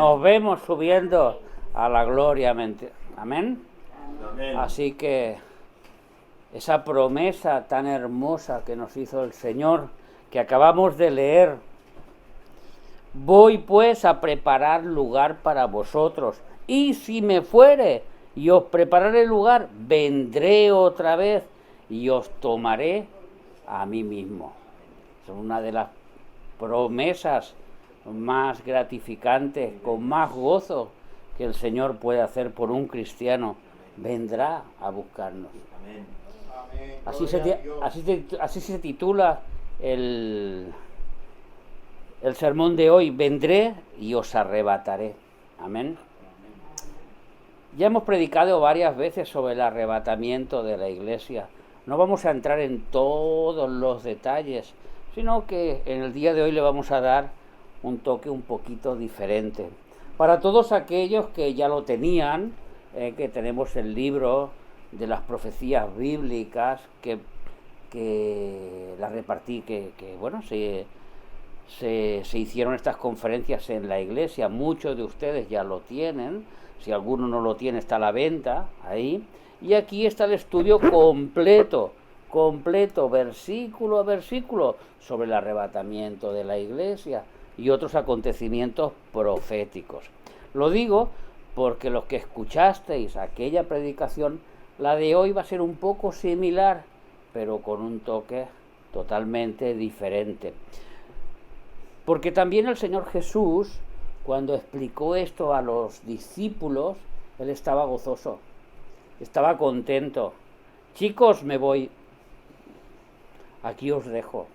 nos vemos subiendo a la gloria. Amén. Amén. Así que esa promesa tan hermosa que nos hizo el Señor, que acabamos de leer: voy pues a preparar lugar para vosotros, y si me fuere y os prepararé lugar, vendré otra vez y os tomaré a mí mismo. Es una de las promesas más gratificantes, con más gozo, que el Señor puede hacer por un cristiano. Vendrá a buscarnos. Amén. Así se titula el sermón de hoy: vendré y os arrebataré. Amén. Ya hemos predicado varias veces sobre el arrebatamiento de la iglesia. No vamos a entrar en todos los detalles, sino que en el día de hoy le vamos a dar un toque un poquito diferente. Para todos aquellos que ya lo tenían, que tenemos el libro de las profecías bíblicas, que la repartí, se hicieron estas conferencias en la iglesia. Muchos de ustedes ya lo tienen. Si alguno no lo tiene, está a la venta ahí. Y aquí está el estudio completo, versículo a versículo, sobre el arrebatamiento de la iglesia y otros acontecimientos proféticos. Lo digo porque los que escuchasteis aquella predicación, la de hoy va a ser un poco similar, pero con un toque totalmente diferente. Porque también el Señor Jesús, cuando explicó esto a los discípulos, Él estaba gozoso, estaba contento. Chicos, me voy, aquí os dejo,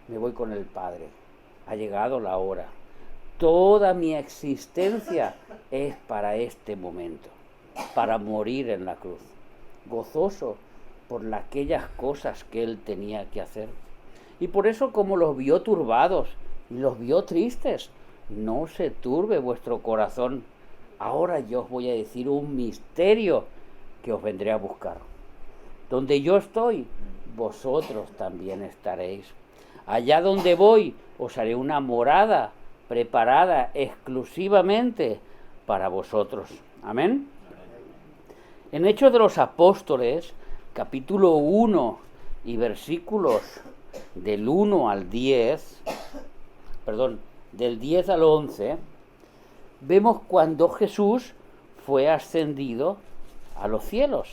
me voy con el Padre, ha llegado la hora. Toda mi existencia es para este momento, para morir en la cruz. Gozoso por aquellas cosas que Él tenía que hacer. Y por eso, como los vio turbados y los vio tristes, no se turbe vuestro corazón. Ahora yo os voy a decir un misterio que os vendré a buscar. Donde yo estoy, vosotros también estaréis. Allá donde voy, os haré una morada preparada exclusivamente para vosotros. Amén. En Hechos de los Apóstoles, capítulo 1 y versículos del 1 al 10, del 10 al 11, vemos cuando Jesús fue ascendido a los cielos.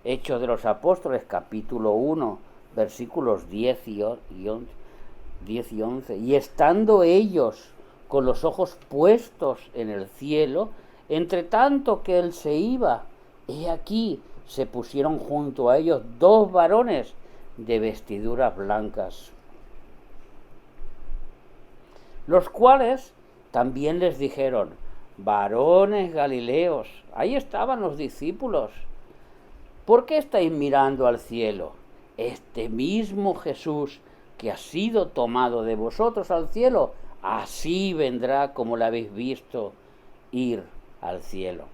Hechos de los Apóstoles, capítulo 1, versículos 10 y 11. Y estando ellos con los ojos puestos en el cielo, entre tanto que él se iba, he aquí se pusieron junto a ellos dos varones de vestiduras blancas, los cuales también les dijeron: varones galileos. Ahí estaban los discípulos. ¿Por qué estáis mirando al cielo? Este mismo Jesús que ha sido tomado de vosotros al cielo, así vendrá como lo habéis visto ir al cielo.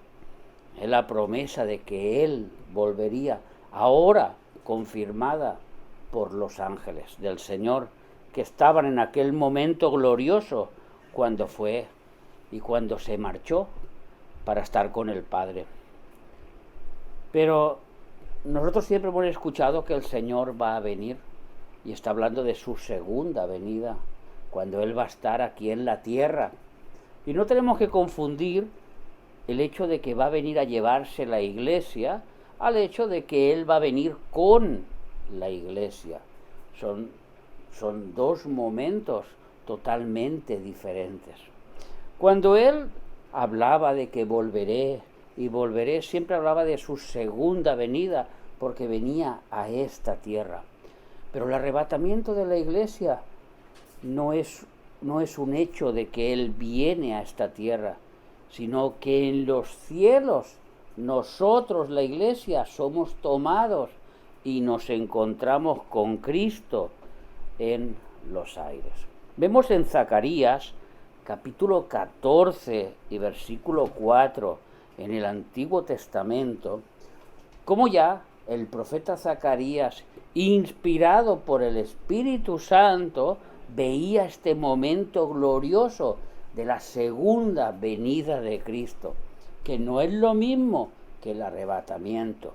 Es la promesa de que Él volvería, ahora confirmada por los ángeles del Señor, que estaban en aquel momento glorioso cuando fue y cuando se marchó para estar con el Padre. Pero nosotros siempre hemos escuchado que el Señor va a venir, y está hablando de su segunda venida, cuando Él va a estar aquí en la tierra. Y no tenemos que confundir el hecho de que va a venir a llevarse la iglesia al hecho de que Él va a venir con la iglesia. Son dos momentos totalmente diferentes. Cuando Él hablaba de que volveré y volveré, siempre hablaba de su segunda venida, porque venía a esta tierra. Pero el arrebatamiento de la iglesia no es un hecho de que Él viene a esta tierra, sino que en los cielos nosotros, la iglesia, somos tomados y nos encontramos con Cristo en los aires. Vemos en Zacarías, capítulo 14 y versículo 4, en el Antiguo Testamento, cómo ya el profeta Zacarías, inspirado por el Espíritu Santo, veía este momento glorioso de la segunda venida de Cristo, que no es lo mismo que el arrebatamiento.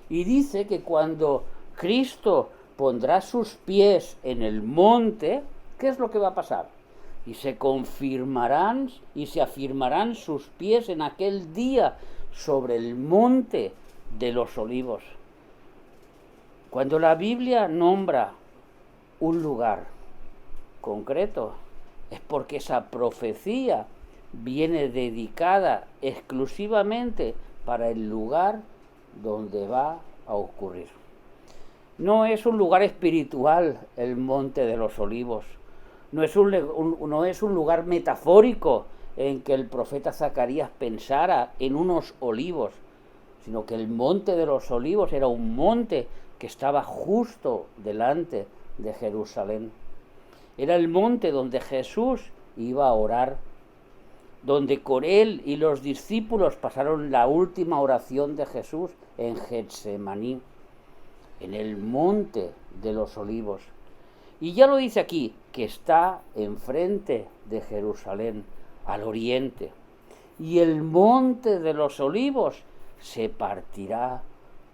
Y dice que cuando Cristo pondrá sus pies en el monte, ¿qué es lo que va a pasar? Y se confirmarán y se afirmarán sus pies en aquel día sobre el monte de los olivos. Cuando la Biblia nombra un lugar concreto, es porque esa profecía viene dedicada exclusivamente para el lugar donde va a ocurrir. No es un lugar espiritual el monte de los olivos, no es un lugar metafórico en que el profeta Zacarías pensara en unos olivos, sino que el monte de los olivos era un monte que estaba justo delante de Jerusalén. Era el monte donde Jesús iba a orar, donde con él y los discípulos pasaron la última oración de Jesús en Getsemaní, en el monte de los olivos. Y ya lo dice aquí, que está enfrente de Jerusalén, al oriente. Y el monte de los olivos se partirá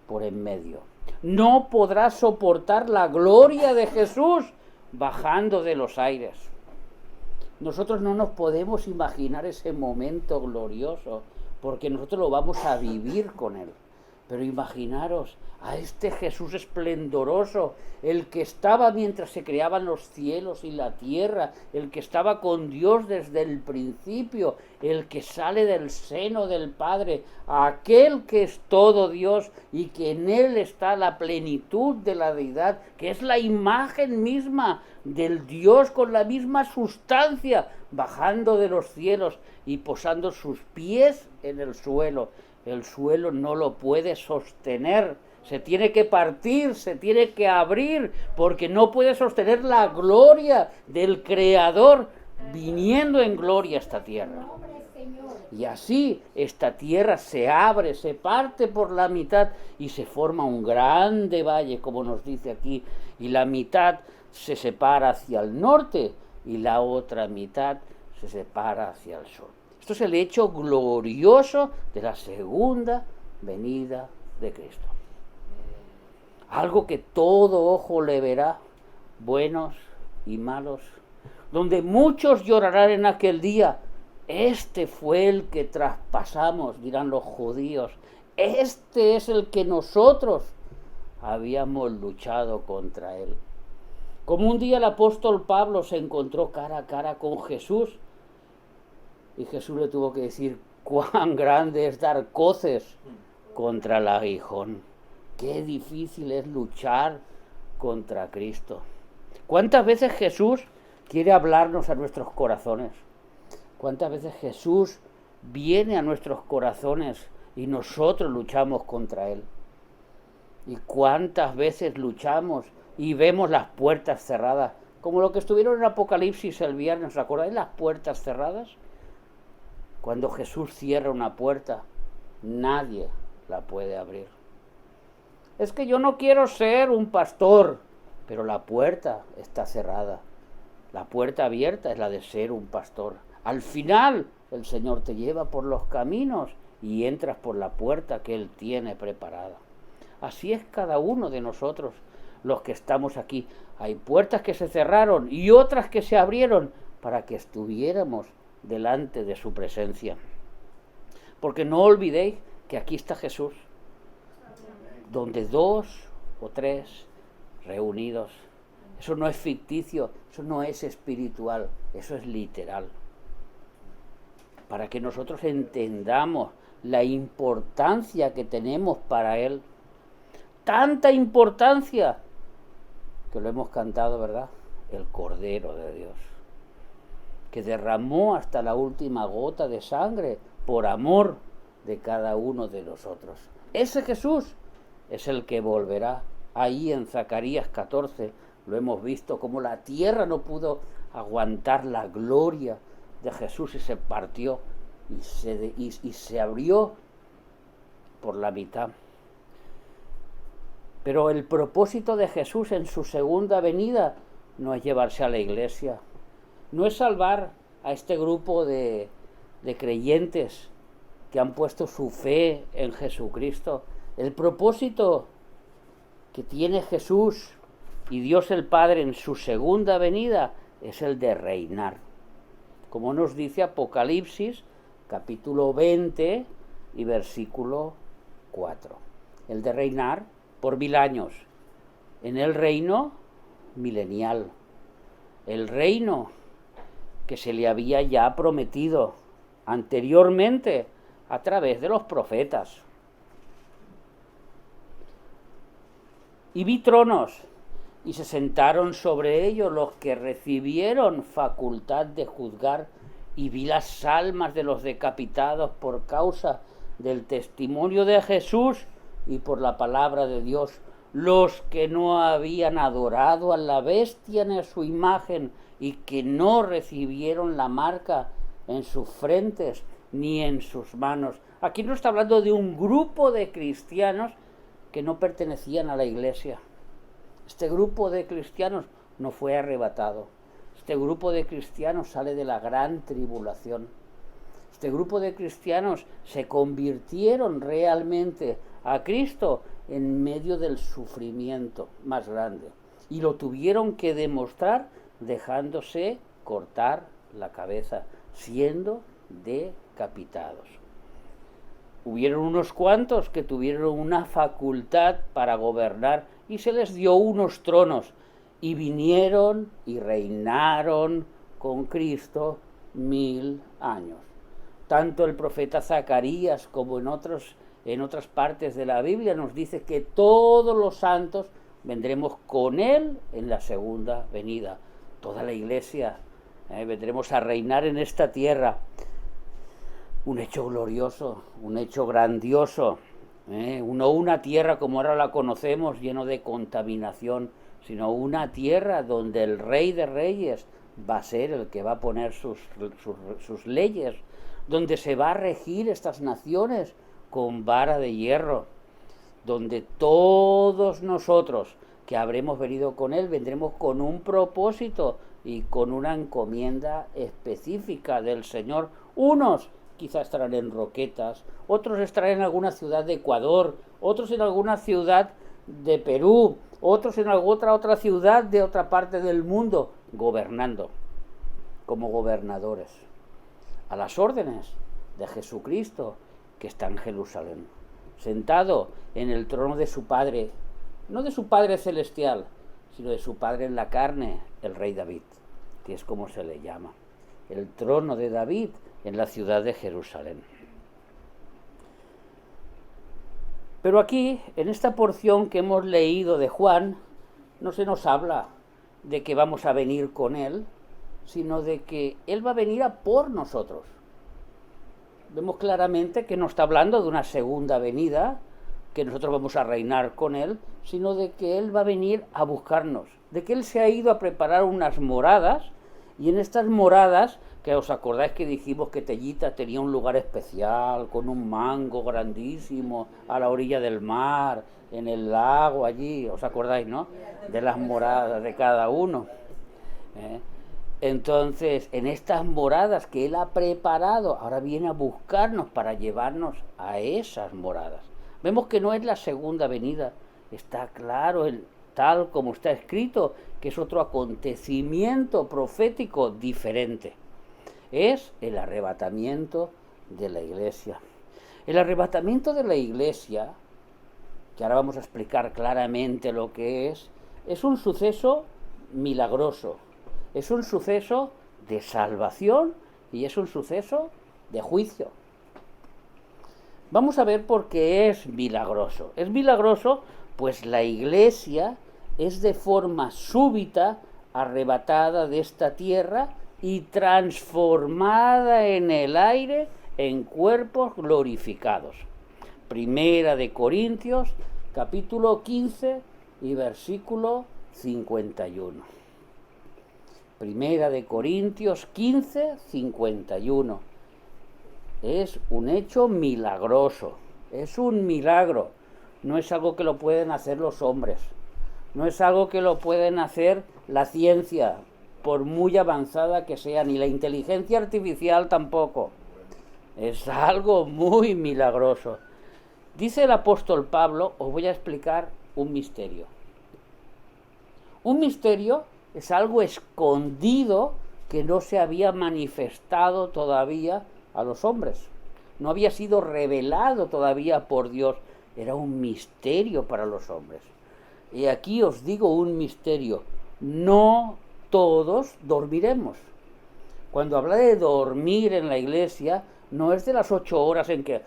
por en medio. No podrá soportar la gloria de Jesús bajando de los aires. Nosotros no nos podemos imaginar ese momento glorioso, porque nosotros lo vamos a vivir con él. Pero imaginaros a este Jesús esplendoroso, el que estaba mientras se creaban los cielos y la tierra, el que estaba con Dios desde el principio, el que sale del seno del Padre, aquel que es todo Dios y que en él está la plenitud de la deidad, que es la imagen misma del Dios con la misma sustancia, bajando de los cielos y posando sus pies en el suelo. El suelo no lo puede sostener, se tiene que partir, se tiene que abrir, porque no puede sostener la gloria del Creador viniendo en gloria a esta tierra. Y así esta tierra se abre, se parte por la mitad y se forma un grande valle, como nos dice aquí, y la mitad se separa hacia el norte y la otra mitad se separa hacia el sur. Esto es el hecho glorioso de la segunda venida de Cristo. Algo que todo ojo le verá, buenos y malos, donde muchos llorarán en aquel día. Este fue el que traspasamos, dirán los judíos. Este es el que nosotros habíamos luchado contra él. Como un día el apóstol Pablo se encontró cara a cara con Jesús, y Jesús le tuvo que decir cuán grande es dar coces contra el aguijón. Qué difícil es luchar contra Cristo. ¿Cuántas veces Jesús quiere hablarnos a nuestros corazones? ¿Cuántas veces Jesús viene a nuestros corazones y nosotros luchamos contra Él? ¿Y cuántas veces luchamos y vemos las puertas cerradas? Como lo que estuvieron en Apocalipsis el viernes, ¿os acordáis las puertas cerradas? Cuando Jesús cierra una puerta, nadie la puede abrir. Es que yo no quiero ser un pastor, pero la puerta está cerrada. La puerta abierta es la de ser un pastor. Al final, el Señor te lleva por los caminos y entras por la puerta que Él tiene preparada. Así es cada uno de nosotros, los que estamos aquí. Hay puertas que se cerraron y otras que se abrieron para que estuviéramos delante de su presencia. Porque no olvidéis que aquí está Jesús, donde 2 o 3 reunidos. Eso no es ficticio, eso no es espiritual, eso es literal. Para que nosotros entendamos la importancia que tenemos para Él. Tanta importancia que lo hemos cantado, ¿verdad? El Cordero de Dios, que derramó hasta la última gota de sangre por amor de cada uno de nosotros. Ese Jesús es el que volverá. Ahí en Zacarías 14 lo hemos visto, como la tierra no pudo aguantar la gloria de Jesús y se partió y se abrió por la mitad. Pero el propósito de Jesús en su segunda venida no es llevarse a la iglesia, no es salvar a este grupo de creyentes que han puesto su fe en Jesucristo. El propósito que tiene Jesús y Dios el Padre en su segunda venida es el de reinar. Como nos dice Apocalipsis, capítulo 20 y versículo 4. El de reinar por 1000 años, en el reino milenial, el reino que se le había ya prometido anteriormente a través de los profetas. Y vi tronos, y se sentaron sobre ellos los que recibieron facultad de juzgar, y vi las almas de los decapitados por causa del testimonio de Jesús y por la palabra de Dios, los que no habían adorado a la bestia ni a su imagen, y que no recibieron la marca en sus frentes ni en sus manos. Aquí no está hablando de un grupo de cristianos que no pertenecían a la iglesia. Este grupo de cristianos no fue arrebatado. Este grupo de cristianos sale de la gran tribulación. Este grupo de cristianos se convirtieron realmente a Cristo en medio del sufrimiento más grande. Y lo tuvieron que demostrar dejándose cortar la cabeza, siendo decapitados. Hubieron unos cuantos que tuvieron una facultad para gobernar y se les dio unos tronos y vinieron y reinaron con Cristo 1000 años. Tanto el profeta Zacarías como en otras partes de la Biblia nos dice que todos los santos vendremos con él en la segunda venida. Toda la iglesia vendremos a reinar en esta tierra. Un hecho glorioso, un hecho grandioso, no una tierra como ahora la conocemos, lleno de contaminación, sino una tierra donde el Rey de Reyes va a ser el que va a poner sus leyes, donde se va a regir estas naciones con vara de hierro, donde todos nosotros que habremos venido con él, vendremos con un propósito y con una encomienda específica del Señor. Unos quizás estarán en Roquetas, otros estarán en alguna ciudad de Ecuador, otros en alguna ciudad de Perú, otros en otra ciudad de otra parte del mundo, gobernando como gobernadores, a las órdenes de Jesucristo, que está en Jerusalén, sentado en el trono de su Padre, no de su Padre celestial, sino de su Padre en la carne, el Rey David, que es como se le llama, el trono de David en la ciudad de Jerusalén. Pero aquí, en esta porción que hemos leído de Juan, no se nos habla de que vamos a venir con él, sino de que él va a venir a por nosotros. Vemos claramente que no está hablando de una segunda venida, que nosotros vamos a reinar con él, sino de que él va a venir a buscarnos, de que él se ha ido a preparar unas moradas, y en estas moradas, que os acordáis que dijimos que Tellita tenía un lugar especial, con un mango grandísimo, a la orilla del mar, en el lago allí, os acordáis, ¿no?, de las moradas de cada uno. Entonces, en estas moradas que él ha preparado, ahora viene a buscarnos para llevarnos a esas moradas. Vemos que no es la segunda venida, está claro, tal como está escrito, que es otro acontecimiento profético diferente. Es el arrebatamiento de la iglesia. El arrebatamiento de la iglesia, que ahora vamos a explicar claramente lo que es un suceso milagroso, es un suceso de salvación y es un suceso de juicio. Vamos a ver por qué es milagroso. Es milagroso pues la iglesia es de forma súbita arrebatada de esta tierra y transformada en el aire en cuerpos glorificados. Primera de Corintios, capítulo 15 y versículo 51. Primera de Corintios 15, 51. Es un hecho milagroso, es un milagro, no es algo que lo pueden hacer los hombres, No es algo que lo pueden hacer la ciencia, por muy avanzada que sea, ni la inteligencia artificial tampoco. Es algo muy milagroso. Dice el apóstol Pablo, os voy a explicar un misterio. Un misterio es algo escondido que no se había manifestado todavía a los hombres. No había sido revelado todavía por Dios. Era un misterio para los hombres. Y aquí os digo un misterio. No todos dormiremos. Cuando habla de dormir en la iglesia, no es de las 8 horas en que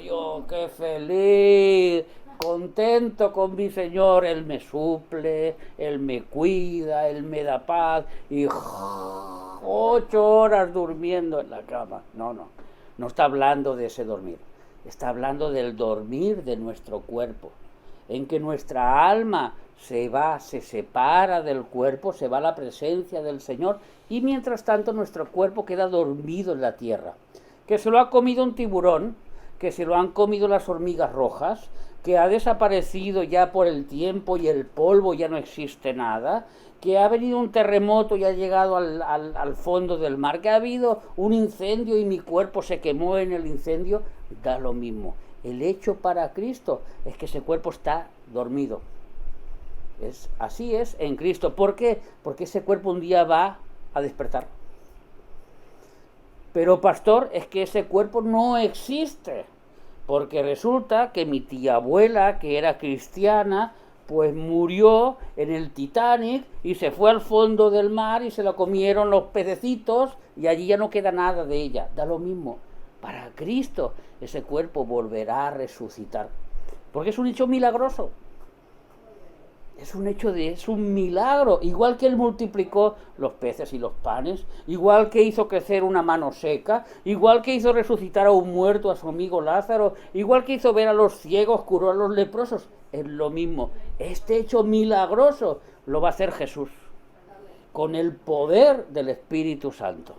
yo qué feliz, contento con mi Señor, Él me suple, Él me cuida, Él me da paz, y 8 horas durmiendo en la cama. No está hablando de ese dormir, está hablando del dormir de nuestro cuerpo, en que nuestra alma se separa del cuerpo, se va a la presencia del Señor, y mientras tanto nuestro cuerpo queda dormido en la tierra, que se lo ha comido un tiburón, que se lo han comido las hormigas rojas, que ha desaparecido ya por el tiempo y el polvo, ya no existe nada, que ha venido un terremoto y ha llegado al fondo del mar, que ha habido un incendio y mi cuerpo se quemó en el incendio, da lo mismo. El hecho para Cristo es que ese cuerpo está dormido. Así es en Cristo. ¿Por qué? Porque ese cuerpo un día va a despertar. Pero pastor, es que ese cuerpo no existe, porque resulta que mi tía abuela, que era cristiana, pues murió en el Titanic y se fue al fondo del mar y se la comieron los pececitos y allí ya no queda nada de ella. Da lo mismo. Para Cristo ese cuerpo volverá a resucitar, porque es un hecho milagroso. Es un milagro, igual que Él multiplicó los peces y los panes, igual que hizo crecer una mano seca, igual que hizo resucitar a un muerto, a su amigo Lázaro, igual que hizo ver a los ciegos, curó a los leprosos. Es lo mismo. Este hecho milagroso lo va a hacer Jesús, con el poder del Espíritu Santo.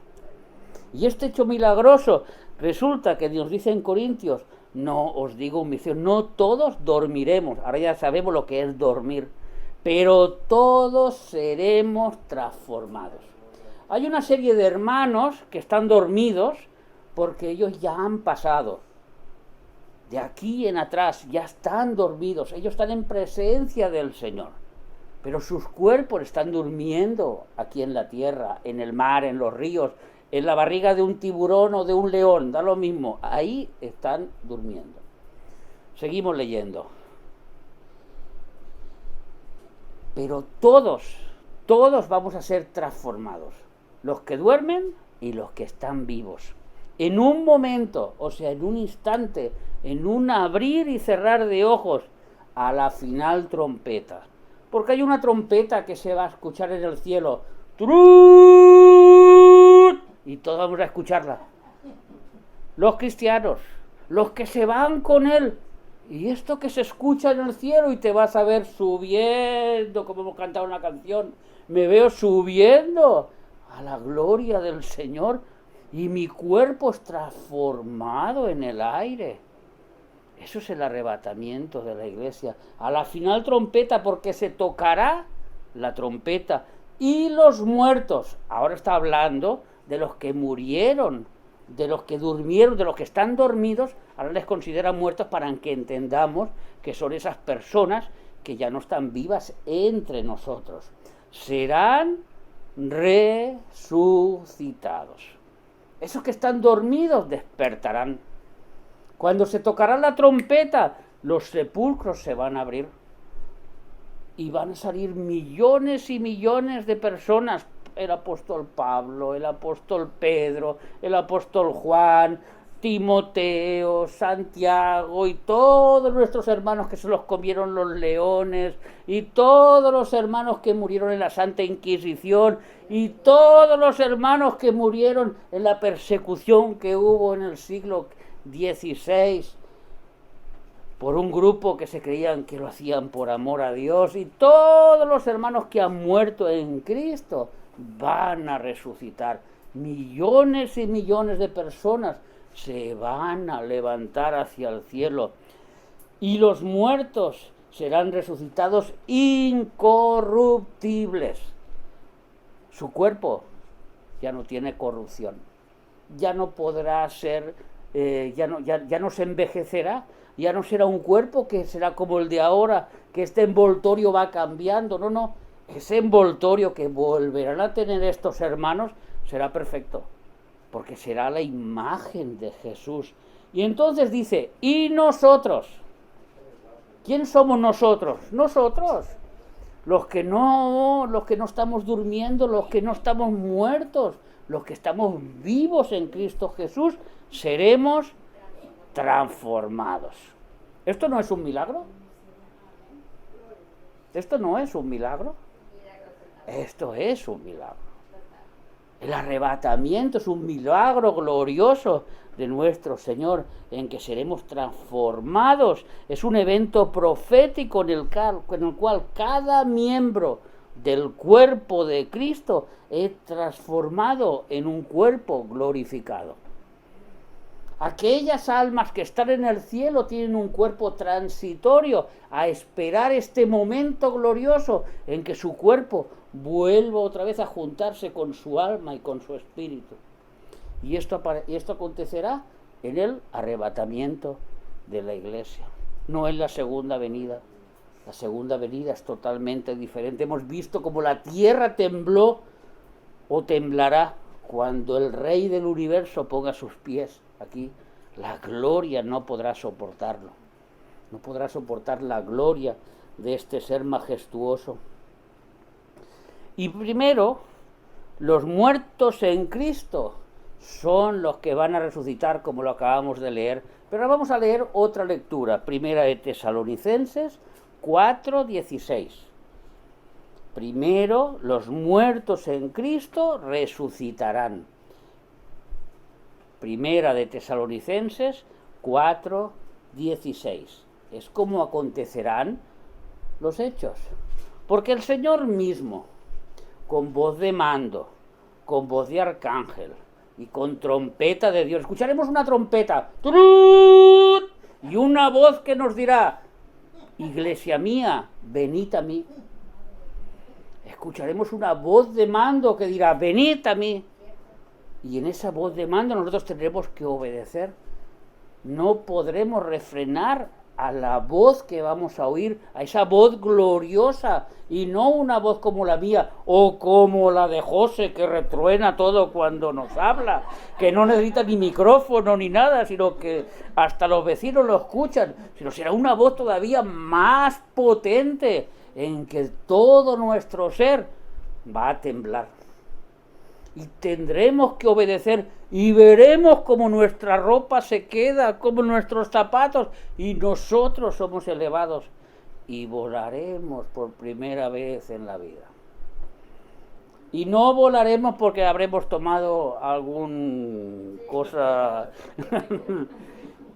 Y este hecho milagroso resulta que Dios dice en Corintios, no os digo un misterio, no todos dormiremos. Ahora ya sabemos lo que es dormir, pero todos seremos transformados. Hay una serie de hermanos que están dormidos porque ellos ya han pasado. De aquí en atrás ya están dormidos, ellos están en presencia del Señor, pero sus cuerpos están durmiendo aquí en la tierra, en el mar, en los ríos, en la barriga de un tiburón o de un león, da lo mismo, ahí están durmiendo. Seguimos leyendo. Pero todos vamos a ser transformados, los que duermen y los que están vivos. En un momento, o sea, en un instante, en un abrir y cerrar de ojos, a la final trompeta. Porque hay una trompeta que se va a escuchar en el cielo. ¡Trut! Y todos vamos a escucharla. Los cristianos, los que se van con Él. Y esto que se escucha en el cielo y te vas a ver subiendo, como hemos cantado una canción, me veo subiendo a la gloria del Señor y mi cuerpo es transformado en el aire. Eso es el arrebatamiento de la iglesia. A la final trompeta, porque se tocará la trompeta. Y los muertos, ahora está hablando de los que murieron, de los que durmieron, de los que están dormidos, ahora les consideran muertos para que entendamos que son esas personas que ya no están vivas entre nosotros. Serán resucitados. Esos que están dormidos despertarán. Cuando se tocará la trompeta, los sepulcros se van a abrir y van a salir millones y millones de personas. El apóstol Pablo, el apóstol Pedro, el apóstol Juan, Timoteo, Santiago y todos nuestros hermanos que se los comieron los leones y todos los hermanos que murieron en la Santa Inquisición y todos los hermanos que murieron en la persecución que hubo en el siglo XVI por un grupo que se creían que lo hacían por amor a Dios, y todos los hermanos que han muerto en Cristo van a resucitar. Millones y millones de personas se van a levantar hacia el cielo y los muertos serán resucitados incorruptibles. Su cuerpo ya no tiene corrupción, ya no podrá ser, ya no se envejecerá, ya no será un cuerpo que será como el de ahora, que este envoltorio va cambiando. No, no, ese envoltorio que volverán a tener estos hermanos será perfecto, porque será la imagen de Jesús. Y entonces dice, ¿y nosotros? ¿Quién somos nosotros? Nosotros, los que no estamos durmiendo, los que no estamos muertos, los que estamos vivos en Cristo Jesús, seremos transformados. ¿Esto no es un milagro? ¿Esto no es un milagro? Esto es un milagro. El arrebatamiento es un milagro glorioso de nuestro Señor, en que seremos transformados. Es un evento profético en el cual cada miembro del cuerpo de Cristo es transformado en un cuerpo glorificado. Aquellas almas que están en el cielo tienen un cuerpo transitorio a esperar este momento glorioso en que su cuerpo vuelva otra vez a juntarse con su alma y con su espíritu. Y esto acontecerá en el arrebatamiento de la iglesia, no en la segunda venida. La segunda venida es totalmente diferente. Hemos visto cómo la tierra tembló o temblará cuando el Rey del universo ponga sus pies aquí. La gloria no podrá soportarlo. No podrá soportar la gloria de este ser majestuoso. Y primero, los muertos en Cristo son los que van a resucitar, como lo acabamos de leer. Pero ahora vamos a leer otra lectura. Primera de Tesalonicenses 4:16. Primero, los muertos en Cristo resucitarán. Primera de Tesalonicenses 4:16. Es como acontecerán los hechos. Porque el Señor mismo, con voz de mando, con voz de arcángel y con trompeta de Dios, escucharemos una trompeta y una voz que nos dirá: iglesia mía, venid a mí. Escucharemos una voz de mando que dirá: venid a mí. Y en esa voz de mando nosotros tendremos que obedecer. No podremos refrenar a la voz que vamos a oír, a esa voz gloriosa, y no una voz como la mía o como la de José, que retruena todo cuando nos habla, que no necesita ni micrófono ni nada, sino que hasta los vecinos lo escuchan, sino será una voz todavía más potente, en que todo nuestro ser va a temblar. Y tendremos que obedecer, y veremos cómo nuestra ropa se queda, como nuestros zapatos, y nosotros somos elevados y volaremos por primera vez en la vida. Y no volaremos porque habremos tomado alguna cosa,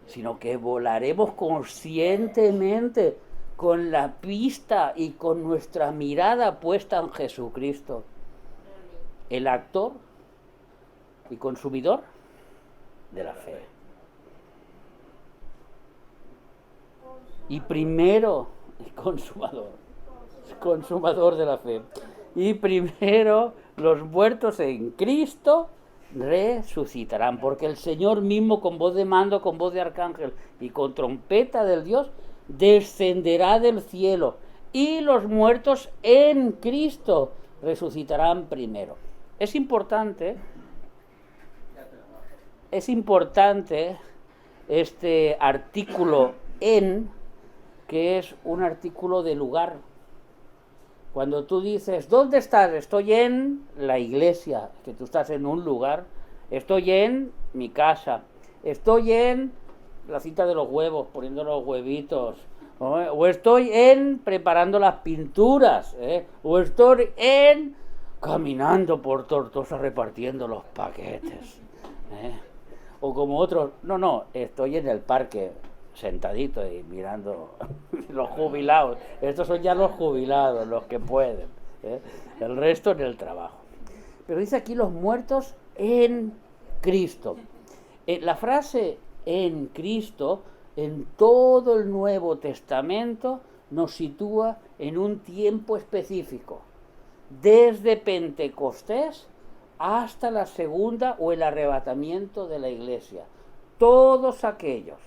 sino que volaremos conscientemente, con la vista y con nuestra mirada puesta en Jesucristo, el actor y consumidor de la fe. Y primero, consumador de la fe. Y primero, los muertos en Cristo resucitarán, porque el Señor mismo, con voz de mando, con voz de arcángel y con trompeta del Dios, descenderá del cielo, y los muertos en Cristo resucitarán primero. Es importante este artículo en, que es un artículo de lugar. Cuando tú dices: ¿dónde estás? Estoy en la iglesia, que tú estás en un lugar. Estoy en mi casa. Estoy en la cita de los huevos, poniendo los huevitos. O estoy en preparando las pinturas. O estoy en caminando por Tortosa repartiendo los paquetes. O como otros: no, estoy en el parque sentadito y mirando los jubilados. Estos son ya los jubilados, los que pueden. El resto en el trabajo. Pero dice aquí: los muertos en Cristo. La frase en Cristo, en todo el Nuevo Testamento, nos sitúa en un tiempo específico, desde Pentecostés hasta la segunda o el arrebatamiento de la iglesia. Todos aquellos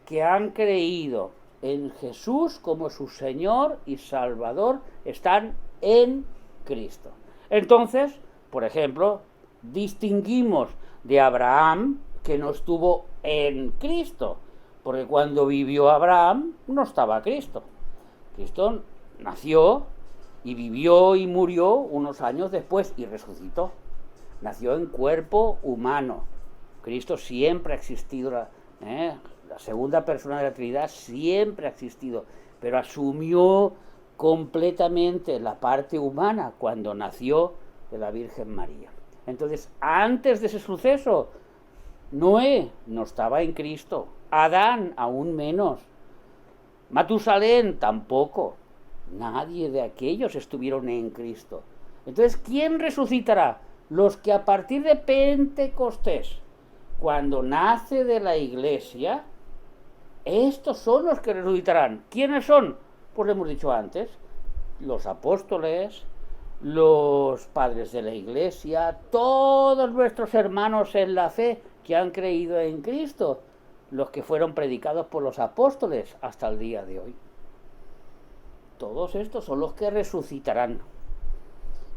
que han creído en Jesús como su Señor y Salvador están en Cristo. Entonces, por ejemplo, distinguimos de Abraham que no estuvo en Cristo, porque cuando vivió Abraham no estaba Cristo. Cristo nació y vivió y murió unos años después y resucitó. Nació en cuerpo humano. Cristo siempre ha existido, la segunda persona de la Trinidad siempre ha existido, pero asumió completamente la parte humana cuando nació de la Virgen María. Entonces, antes de ese suceso, Noé no estaba en Cristo, Adán aún menos, Matusalén tampoco, nadie de aquellos estuvieron en Cristo. Entonces, ¿quién resucitará? Los que a partir de Pentecostés, cuando nace de la iglesia, estos son los que resucitarán. ¿Quiénes son? Pues lo hemos dicho antes, los apóstoles, los padres de la iglesia, todos nuestros hermanos en la fe que han creído en Cristo, los que fueron predicados por los apóstoles hasta el día de hoy. Todos estos son los que resucitarán.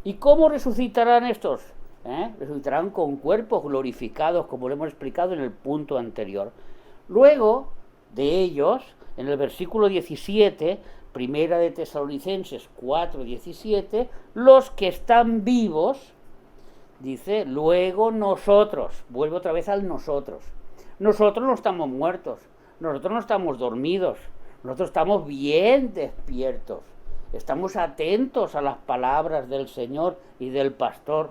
¿Y cómo resucitarán estos? Resucitarán con cuerpos glorificados, como lo hemos explicado en el punto anterior. Luego de ellos, en el versículo 17, Primera de Tesalonicenses 4:17, los que están vivos, dice, luego nosotros, vuelve otra vez al nosotros. Nosotros no estamos muertos, nosotros no estamos dormidos, nosotros estamos bien despiertos, estamos atentos a las palabras del Señor y del pastor.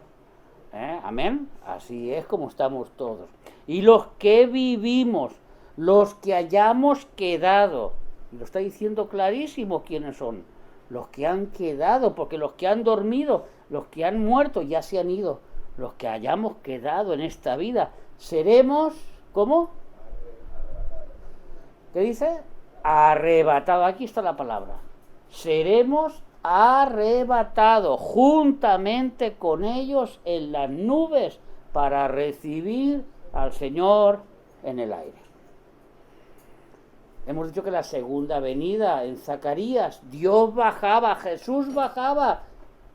Amén. Así es como estamos todos. Y los que vivimos, los que hayamos quedado, lo está diciendo clarísimo quiénes son, los que han quedado, porque los que han dormido, los que han muerto ya se han ido. Los que hayamos quedado en esta vida, seremos, ¿cómo? ¿Qué dice? Arrebatado. Aquí está la palabra. Seremos arrebatados juntamente con ellos en las nubes para recibir al Señor en el aire. Hemos dicho que la segunda venida en Zacarías, Dios bajaba, Jesús bajaba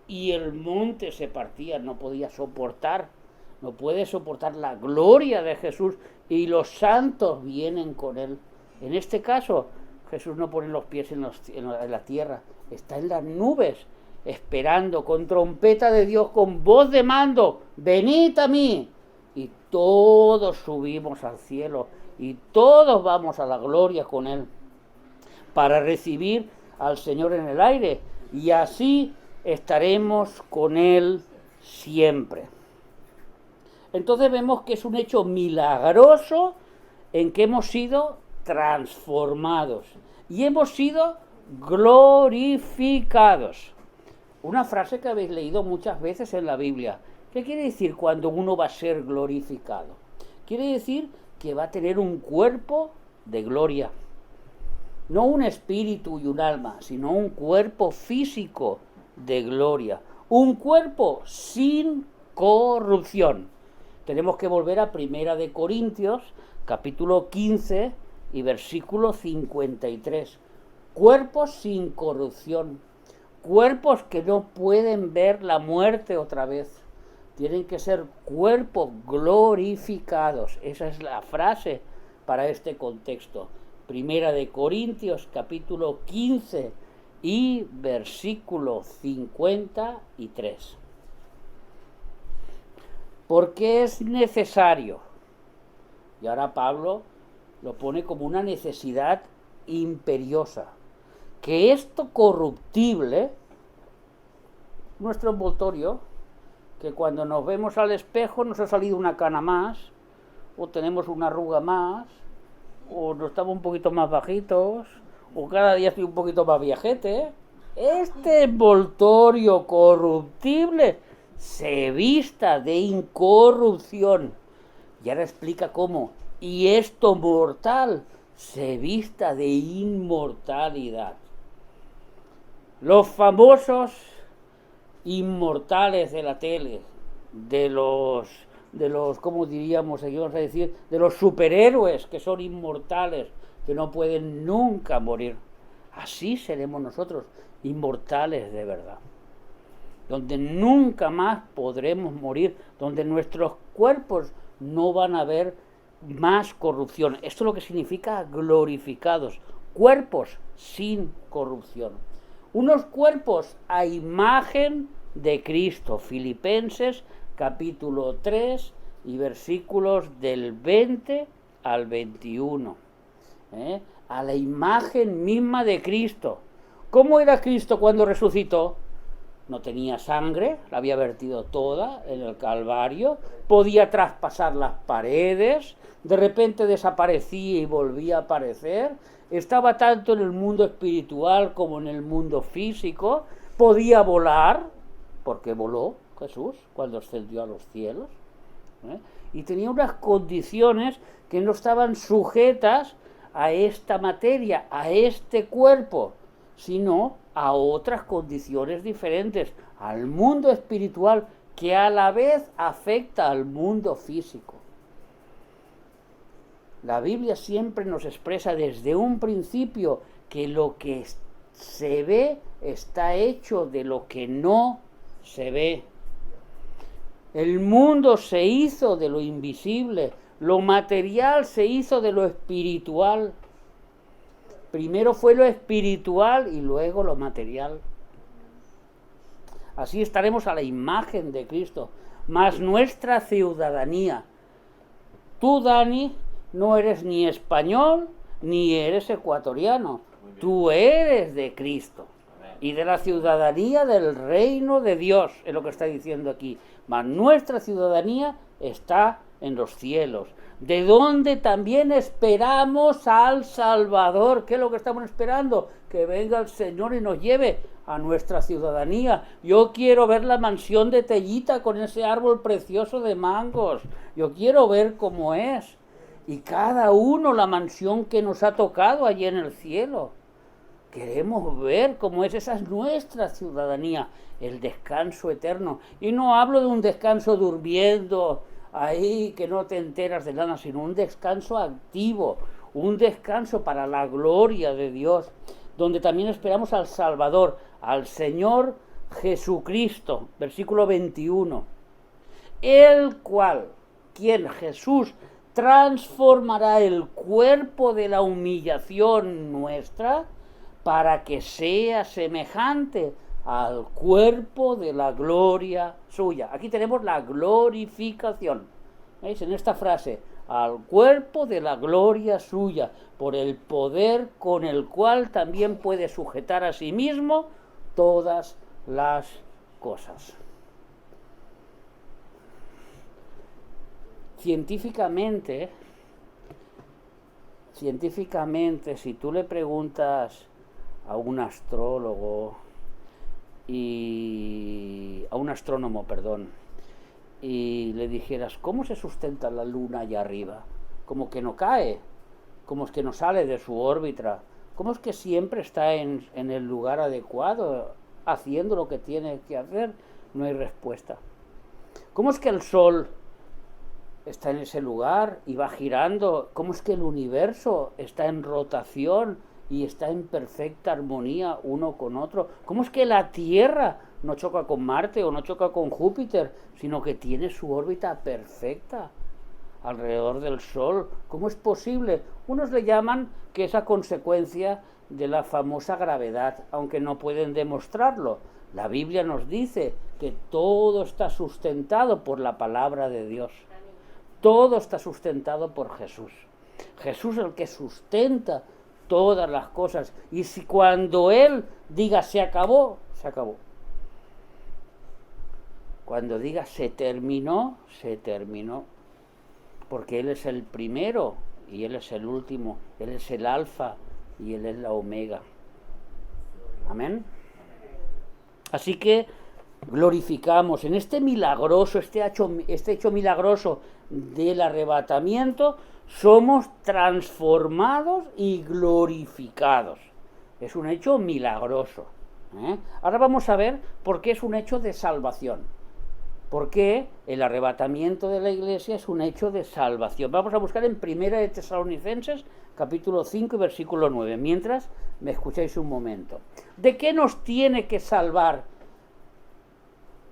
y el monte se partía, no podía soportar, no puede soportar la gloria de Jesús y los santos vienen con él. En este caso, Jesús no pone los pies en la tierra, está en las nubes, esperando con trompeta de Dios, con voz de mando, venid a mí. Y todos subimos al cielo y todos vamos a la gloria con él para recibir al Señor en el aire y así estaremos con él siempre. Entonces vemos que es un hecho milagroso en que hemos sido transformados y hemos sido glorificados. Una frase que habéis leído muchas veces en la Biblia. ¿Qué quiere decir cuando uno va a ser glorificado? Quiere decir que va a tener un cuerpo de gloria. No un espíritu y un alma, sino un cuerpo físico de gloria. Un cuerpo sin corrupción. Tenemos que volver a Primera de Corintios, capítulo 15 y versículo 53. Cuerpos sin corrupción. Cuerpos que no pueden ver la muerte otra vez. Tienen que ser cuerpos glorificados. Esa es la frase para este contexto. Primera de Corintios, capítulo 15 y versículo 53. Porque es necesario, y ahora Pablo lo pone como una necesidad imperiosa, que esto corruptible, nuestro envoltorio, que cuando nos vemos al espejo nos ha salido una cana más, o tenemos una arruga más, o nos estamos un poquito más bajitos, o cada día estoy un poquito más viajete. Este envoltorio corruptible se vista de incorrupción. Y ahora explica cómo. Y esto mortal se vista de inmortalidad. Los famosos inmortales de la tele, de los, ¿cómo diríamos? Aquí vamos a decir, de los superhéroes que son inmortales, que no pueden nunca morir. Así seremos nosotros, inmortales de verdad, donde nunca más podremos morir, donde nuestros cuerpos no van a ver más corrupción. Esto es lo que significa glorificados, cuerpos sin corrupción. Unos cuerpos a imagen de Cristo. Filipenses capítulo 3 y versículos del 20 al 21. A la imagen misma de Cristo. ¿Cómo era Cristo cuando resucitó? No tenía sangre, la había vertido toda en el Calvario, podía traspasar las paredes, de repente desaparecía y volvía a aparecer, estaba tanto en el mundo espiritual como en el mundo físico, podía volar, porque voló Jesús cuando ascendió a los cielos, y tenía unas condiciones que no estaban sujetas a esta materia, a este cuerpo, sino a otras condiciones diferentes, al mundo espiritual que a la vez afecta al mundo físico. La Biblia siempre nos expresa desde un principio que lo que se ve está hecho de lo que no se ve. El mundo se hizo de lo invisible, lo material se hizo de lo espiritual. Primero fue lo espiritual y luego lo material. Así estaremos a la imagen de Cristo, más nuestra ciudadanía. Tú, Dani, no eres ni español ni eres ecuatoriano. Tú eres de Cristo y de la ciudadanía del reino de Dios, es lo que está diciendo aquí. Mas nuestra ciudadanía está en los cielos, de donde también esperamos al Salvador. ¿Qué es lo que estamos esperando? Que venga el Señor y nos lleve a nuestra ciudadanía. Yo quiero ver la mansión de Tellita con ese árbol precioso de mangos. Yo quiero ver cómo es. Y cada uno la mansión que nos ha tocado allí en el cielo. Queremos ver cómo es. Esa es nuestra ciudadanía, el descanso eterno. Y no hablo de un descanso durmiendo ahí que no te enteras de nada, sino un descanso activo, un descanso para la gloria de Dios, donde también esperamos al Salvador, al Señor Jesucristo, versículo 21, el cual, quien Jesús, transformará el cuerpo de la humillación nuestra para que sea semejante al cuerpo de la gloria suya. Aquí tenemos la glorificación. ¿Veis? En esta frase, al cuerpo de la gloria suya, por el poder con el cual también puede sujetar a sí mismo todas las cosas. Científicamente, si tú le preguntas a un astrólogo y a un astrónomo, y le dijeras, ¿cómo se sustenta la luna allá arriba? Como que no cae, como es que no sale de su órbita, ¿cómo es que siempre está en el lugar adecuado, haciendo lo que tiene que hacer? No hay respuesta. ¿Cómo es que el Sol está en ese lugar y va girando? ¿Cómo es que el universo está en rotación y está en perfecta armonía uno con otro? ¿Cómo es que la Tierra no choca con Marte o no choca con Júpiter, sino que tiene su órbita perfecta alrededor del Sol? ¿Cómo es posible? Unos le llaman que es a consecuencia de la famosa gravedad, aunque no pueden demostrarlo. La Biblia nos dice que todo está sustentado por la palabra de Dios. Todo está sustentado por Jesús. Jesús es el que sustenta todas las cosas. Y si cuando Él diga se acabó, se acabó. Cuando diga se terminó, se terminó. Porque Él es el primero y Él es el último. Él es el alfa y Él es la omega. Amén. Así que glorificamos en este milagroso, este hecho milagroso del arrebatamiento, somos transformados y glorificados. Es un hecho milagroso. Ahora vamos a ver por qué es un hecho de salvación. ¿Por qué el arrebatamiento de la iglesia es un hecho de salvación? Vamos a buscar en 1 de Tesalonicenses, capítulo 5 y versículo 9. Mientras, me escucháis un momento. ¿De qué nos tiene que salvar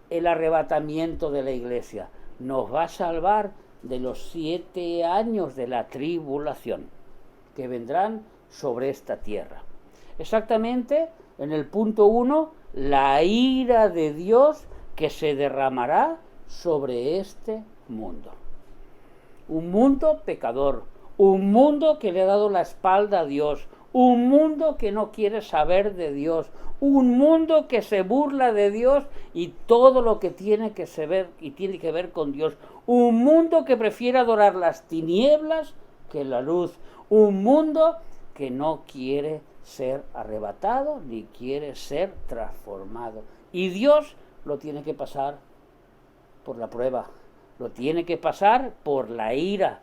el arrebatamiento de la iglesia? Nos va a salvar de los 7 años de la tribulación que vendrán sobre esta tierra. Exactamente, en el punto 1, la ira de Dios que se derramará sobre este mundo. Un mundo pecador, un mundo que le ha dado la espalda a Dios, un mundo que no quiere saber de Dios, un mundo que se burla de Dios y todo lo que tiene que ver y tiene que ver con Dios, un mundo que prefiere adorar las tinieblas que la luz, un mundo que no quiere ser arrebatado ni quiere ser transformado. Y Dios lo tiene que pasar por la prueba, lo tiene que pasar por la ira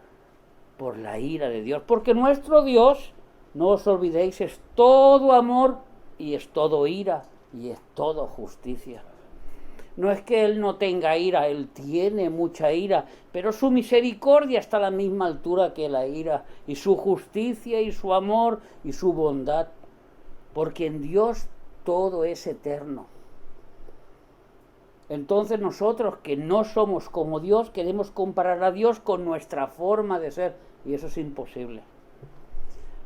de Dios, porque nuestro Dios, no os olvidéis, es todo amor y es todo ira y es todo justicia. No es que Él no tenga ira, Él tiene mucha ira, pero su misericordia está a la misma altura que la ira, y su justicia y su amor y su bondad, porque en Dios todo es eterno. Entonces nosotros, que no somos como Dios, queremos comparar a Dios con nuestra forma de ser, y eso es imposible.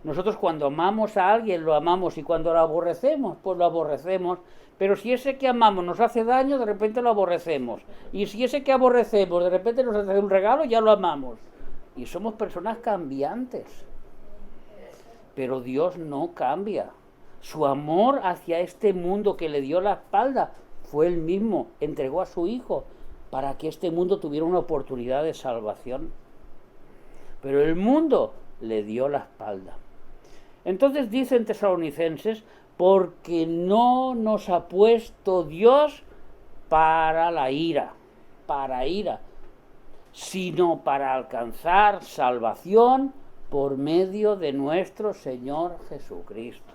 Nosotros cuando amamos a alguien lo amamos, y cuando lo aborrecemos, pues lo aborrecemos, pero si ese que amamos nos hace daño, de repente lo aborrecemos, y si ese que aborrecemos de repente nos hace un regalo, ya lo amamos, y somos personas cambiantes. Pero Dios no cambia. Su amor hacia este mundo que le dio la espalda fue el mismo, entregó a su Hijo para que este mundo tuviera una oportunidad de salvación. Pero el mundo le dio la espalda. Entonces dicen Tesalonicenses, porque no nos ha puesto Dios para la ira, sino para alcanzar salvación por medio de nuestro Señor Jesucristo.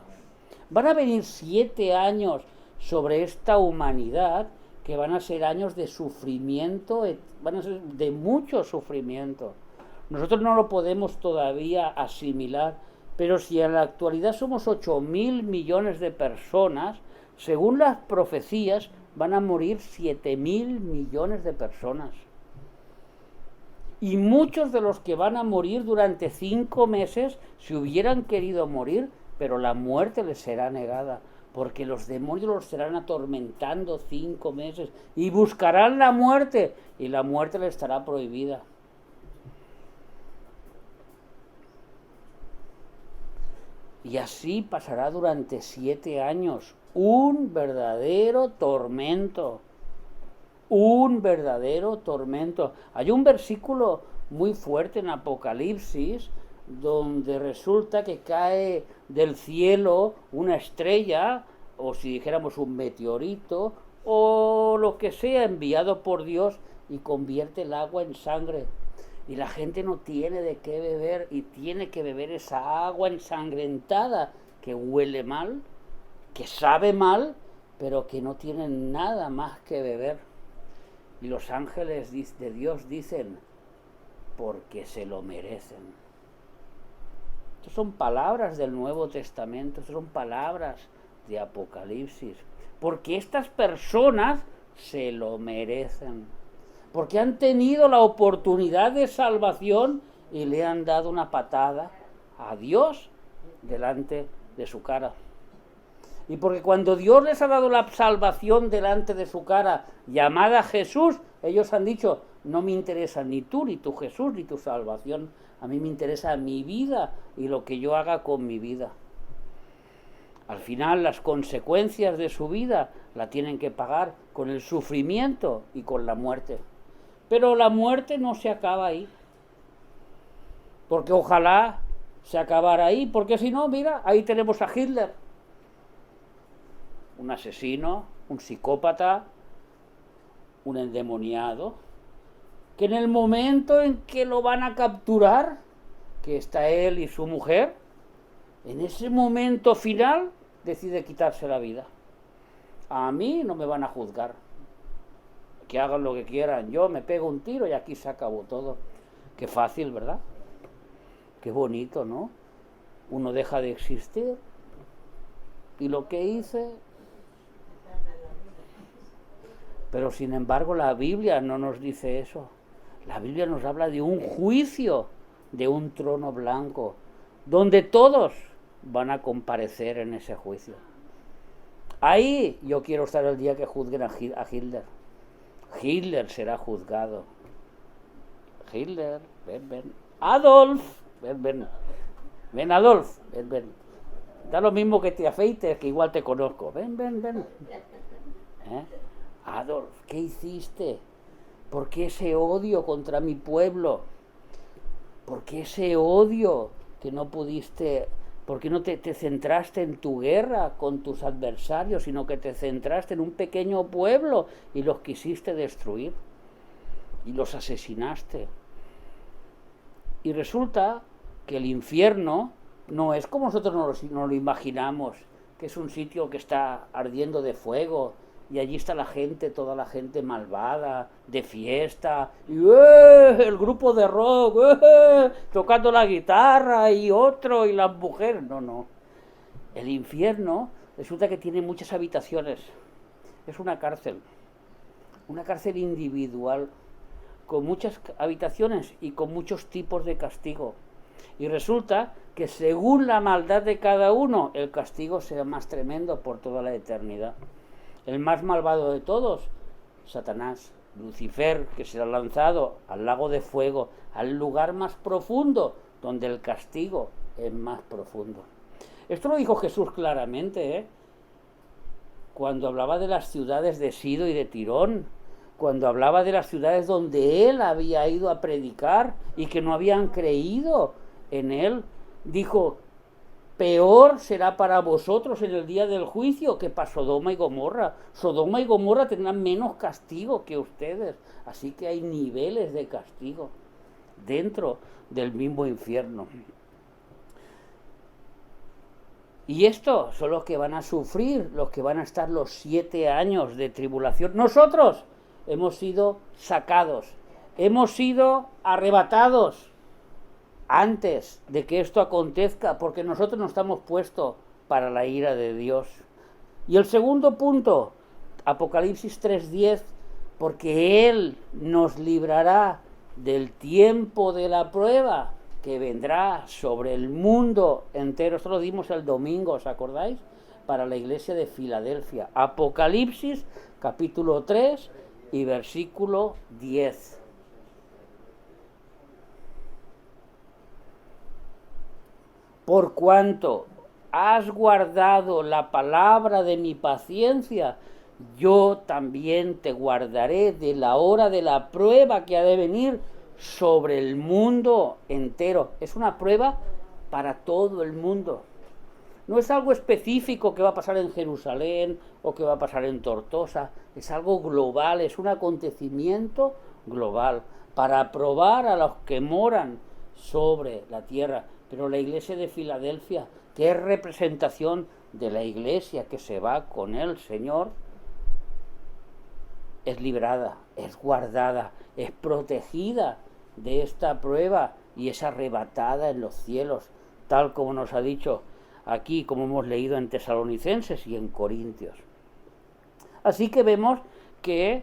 Van a venir 7 años sobre esta humanidad que van a ser años de sufrimiento, van a ser de mucho sufrimiento. Nosotros no lo podemos todavía asimilar, pero si en la actualidad somos 8.000 millones de personas, según las profecías van a morir 7.000 millones de personas. Y muchos de los que van a morir durante 5 meses, si hubieran querido morir, pero la muerte les será negada, porque los demonios los estarán atormentando 5 meses y buscarán la muerte, y la muerte les estará prohibida. Y así pasará durante 7 años, un verdadero tormento. Un verdadero tormento. Hay un versículo muy fuerte en Apocalipsis donde resulta que cae del cielo una estrella, o si dijéramos un meteorito, o lo que sea enviado por Dios, y convierte el agua en sangre. Y la gente no tiene de qué beber, y tiene que beber esa agua ensangrentada que huele mal, que sabe mal, pero que no tiene nada más que beber. Y los ángeles de Dios dicen, porque se lo merecen. Estas son palabras del Nuevo Testamento, estas son palabras de Apocalipsis. Porque estas personas se lo merecen. Porque han tenido la oportunidad de salvación y le han dado una patada a Dios delante de su cara. Y porque cuando Dios les ha dado la salvación delante de su cara, llamada Jesús, ellos han dicho, no me interesa ni tú, ni tu Jesús, ni tu salvación. A mí me interesa mi vida y lo que yo haga con mi vida. Al final, las consecuencias de su vida la tienen que pagar con el sufrimiento y con la muerte. Pero la muerte no se acaba ahí. Porque ojalá se acabara ahí, porque si no, mira, ahí tenemos a Hitler. Un asesino, un psicópata, un endemoniado, que en el momento en que lo van a capturar, que está él y su mujer, en ese momento final decide quitarse la vida. A mí no me van a juzgar. Que hagan lo que quieran. Yo me pego un tiro y aquí se acabó todo. Qué fácil, ¿verdad? Qué bonito, ¿no? Uno deja de existir y lo que hice. Pero sin embargo la Biblia no nos dice eso. La Biblia nos habla de un juicio, de un trono blanco, donde todos van a comparecer en ese juicio. Ahí yo quiero estar el día que juzguen a Hitler. Hitler será juzgado. Hitler, ven. Adolf, ven. Ven, Adolf, ven. Da lo mismo que te afeites, que igual te conozco. Ven. Adolf, ¿qué hiciste? ¿Por qué ese odio contra mi pueblo? ¿Por qué ese odio que no pudiste? ¿Por qué no te centraste en tu guerra con tus adversarios, sino que te centraste en un pequeño pueblo y los quisiste destruir? Y los asesinaste. Y resulta que el infierno no es como nosotros nos lo imaginamos, que es un sitio que está ardiendo de fuego y allí está la gente, toda la gente malvada, de fiesta, y el grupo de rock, tocando la guitarra y otro, y las mujeres. No. El infierno resulta que tiene muchas habitaciones. Es una cárcel individual, con muchas habitaciones y con muchos tipos de castigo. Y resulta que según la maldad de cada uno, el castigo será más tremendo por toda la eternidad. El más malvado de todos, Satanás, Lucifer, que será lanzado al lago de fuego, al lugar más profundo, donde el castigo es más profundo. Esto lo dijo Jesús claramente, cuando hablaba de las ciudades de Sido y de Tirón, cuando hablaba de las ciudades donde él había ido a predicar y que no habían creído en él, dijo: peor será para vosotros en el día del juicio que para Sodoma y Gomorra. Sodoma y Gomorra tendrán menos castigo que ustedes. Así que hay niveles de castigo dentro del mismo infierno. Y estos son los que van a sufrir, los que van a estar los 7 años de tribulación. Nosotros hemos sido sacados, hemos sido arrebatados antes de que esto acontezca, porque nosotros no estamos puestos para la ira de Dios. Y el segundo punto, Apocalipsis 3:10, porque Él nos librará del tiempo de la prueba que vendrá sobre el mundo entero. Esto lo dimos el domingo, ¿os acordáis? Para la iglesia de Filadelfia. Apocalipsis capítulo 3 y versículo 10. Por cuanto has guardado la palabra de mi paciencia, yo también te guardaré de la hora de la prueba que ha de venir sobre el mundo entero. Es una prueba para todo el mundo. No es algo específico que va a pasar en Jerusalén o que va a pasar en Tortosa. Es algo global, es un acontecimiento global para probar a los que moran sobre la tierra. Pero la iglesia de Filadelfia, que es representación de la iglesia que se va con el Señor, es librada, es guardada, es protegida de esta prueba y es arrebatada en los cielos, tal como nos ha dicho aquí, como hemos leído en Tesalonicenses y en Corintios. Así que vemos que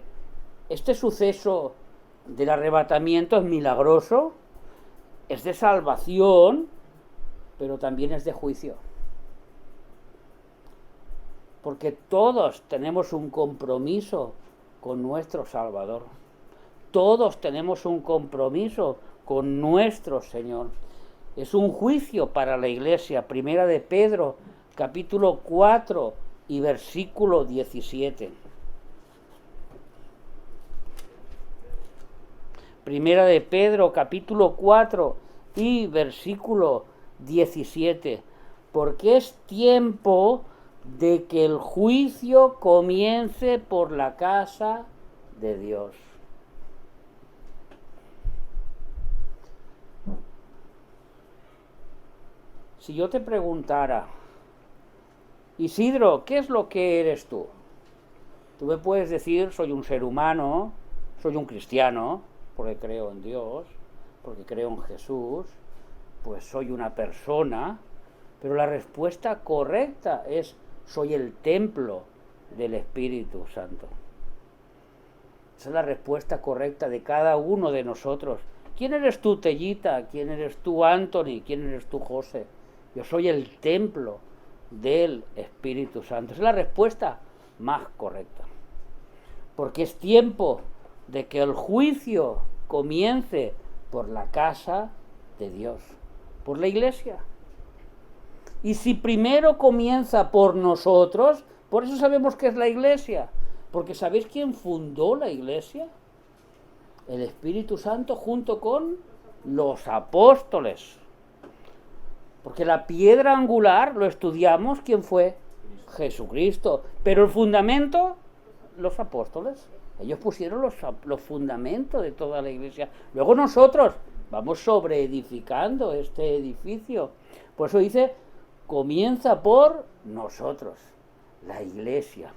este suceso del arrebatamiento es milagroso, es de salvación, pero también es de juicio. Porque todos tenemos un compromiso con nuestro Salvador. Todos tenemos un compromiso con nuestro Señor. Es un juicio para la iglesia. Primera de Pedro, capítulo 4 y versículo 17. Primera de Pedro, capítulo 4 y versículo 17. Porque es tiempo de que el juicio comience por la casa de Dios. Si yo te preguntara, Isidro, ¿qué es lo que eres tú? Tú me puedes decir, soy un ser humano, soy un cristiano, porque creo en Dios, porque creo en Jesús, pues soy una persona, pero la respuesta correcta es, soy el templo del Espíritu Santo. Esa es la respuesta correcta de cada uno de nosotros. ¿Quién eres tú, Tellita? ¿Quién eres tú, Anthony? ¿Quién eres tú, José? Yo soy el templo del Espíritu Santo. Esa es la respuesta más correcta. Porque es tiempo de que el juicio comience por la casa de Dios, por la iglesia. Y si primero comienza por nosotros, por eso sabemos que es la iglesia. Porque ¿sabéis quién fundó la iglesia? El Espíritu Santo junto con los apóstoles. Porque la piedra angular, lo estudiamos, ¿quién fue? Jesucristo. Pero el fundamento, los apóstoles. Ellos pusieron los fundamentos de toda la iglesia. Luego nosotros vamos sobreedificando este edificio. Por eso dice, comienza por nosotros, la iglesia.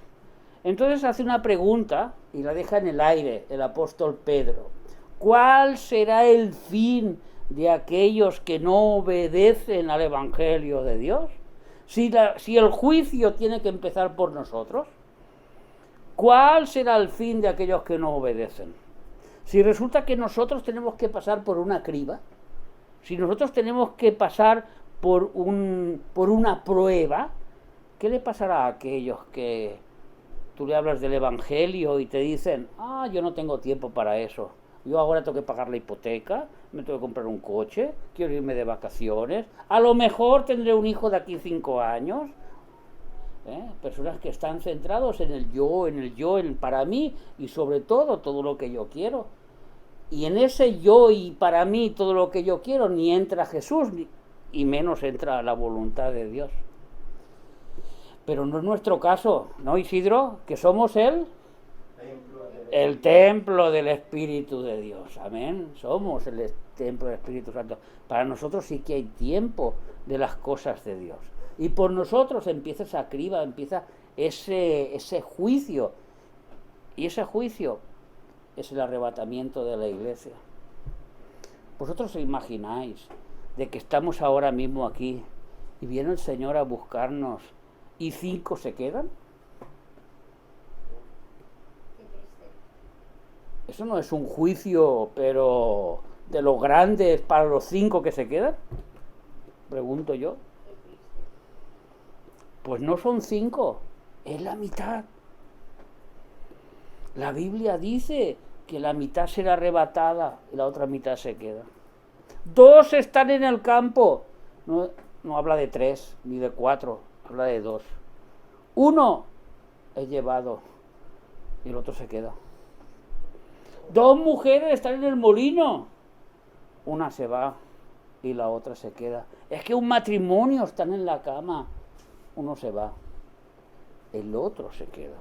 Entonces hace una pregunta y la deja en el aire el apóstol Pedro. ¿Cuál será el fin de aquellos que no obedecen al Evangelio de Dios? Si el juicio tiene que empezar por nosotros, ¿cuál será el fin de aquellos que no obedecen? Si resulta que nosotros tenemos que pasar por una criba, si nosotros tenemos que pasar por una prueba, ¿qué le pasará a aquellos que tú le hablas del Evangelio y te dicen, yo no tengo tiempo para eso, yo ahora tengo que pagar la hipoteca, me tengo que comprar un coche, quiero irme de vacaciones, a lo mejor tendré un hijo de aquí 5 años? Personas que están centrados en el yo, en el para mí y sobre todo lo que yo quiero. Y en ese yo y para mí todo lo que yo quiero ni entra Jesús y menos entra la voluntad de Dios. Pero no es nuestro caso, ¿no, Isidro? Que somos el templo del Espíritu de Dios. Amén. Somos el templo del Espíritu Santo. Para nosotros sí que hay tiempo de las cosas de Dios. Y por nosotros empieza esa criba, empieza ese juicio. Y ese juicio es el arrebatamiento de la iglesia. ¿Vosotros os imagináis de que estamos ahora mismo aquí y viene el Señor a buscarnos y 5 se quedan? Eso no es un juicio, pero de los grandes para los 5 que se quedan, pregunto yo. Pues no son 5, es la mitad. La Biblia dice que la mitad será arrebatada y la otra mitad se queda. 2 están en el campo. No habla de 3 ni de 4, habla de 2. 1 es llevado y el otro se queda. 2 mujeres están en el molino. Una se va y la otra se queda. Es que un matrimonio están en la cama. Uno se va, el otro se queda.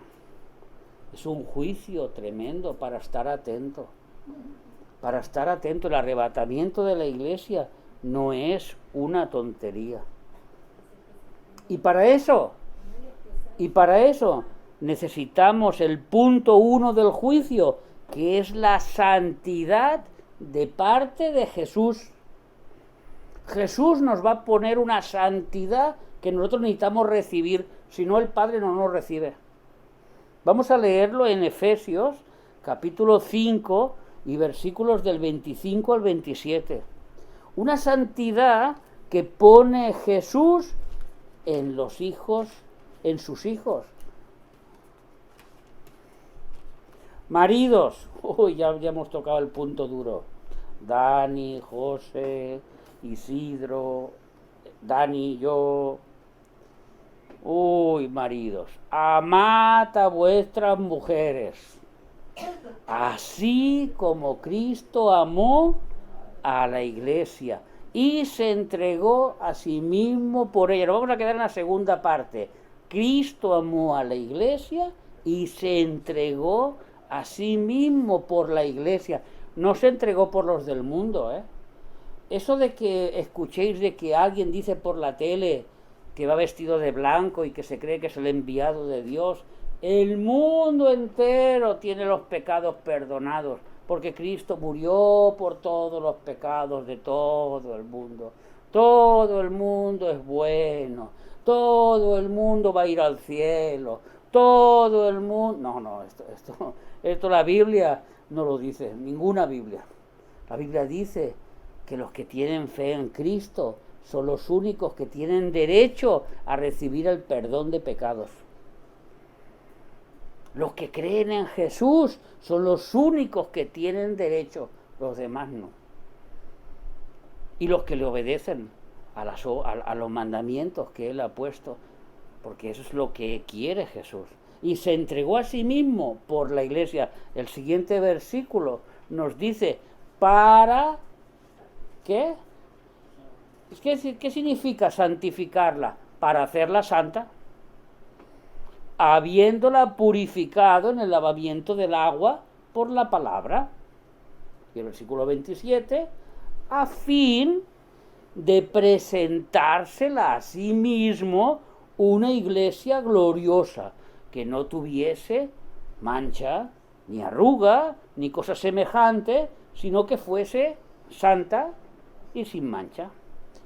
Es un juicio tremendo para estar atento. Para estar atento, el arrebatamiento de la iglesia no es una tontería. Y para eso necesitamos el punto 1 del juicio, que es la santidad de parte de Jesús. Jesús nos va a poner una santidad que nosotros necesitamos recibir, si no el Padre no nos recibe. Vamos a leerlo en Efesios, capítulo 5, y versículos del 25 al 27. Una santidad que pone Jesús en los hijos, en sus hijos. Maridos, ya hemos tocado el punto duro. Dani, José, Isidro, Dani, yo. Maridos, amad a vuestras mujeres, así como Cristo amó a la iglesia y se entregó a sí mismo por ella. Nos vamos a quedar en la segunda parte. Cristo amó a la iglesia y se entregó a sí mismo por la iglesia. No se entregó por los del mundo, Eso de que escuchéis de que alguien dice por la tele que va vestido de blanco y que se cree que es el enviado de Dios, El mundo entero tiene los pecados perdonados, porque Cristo murió por todos los pecados de todo el mundo. Todo el mundo es bueno, todo el mundo va a ir al cielo, todo el mundo... No, esto la Biblia no lo dice, ninguna Biblia. La Biblia dice que los que tienen fe en Cristo son los únicos que tienen derecho a recibir el perdón de pecados. Los que creen en Jesús son los únicos que tienen derecho, los demás no. Y los que le obedecen a los mandamientos que Él ha puesto, porque eso es lo que quiere Jesús. Y se entregó a sí mismo por la iglesia. El siguiente versículo nos dice, ¿para qué? ¿Qué significa santificarla? Para hacerla santa, habiéndola purificado en el lavamiento del agua por la palabra. Y el versículo 27, a fin de presentársela a sí mismo una iglesia gloriosa, que no tuviese mancha, ni arruga, ni cosa semejante, sino que fuese santa y sin mancha.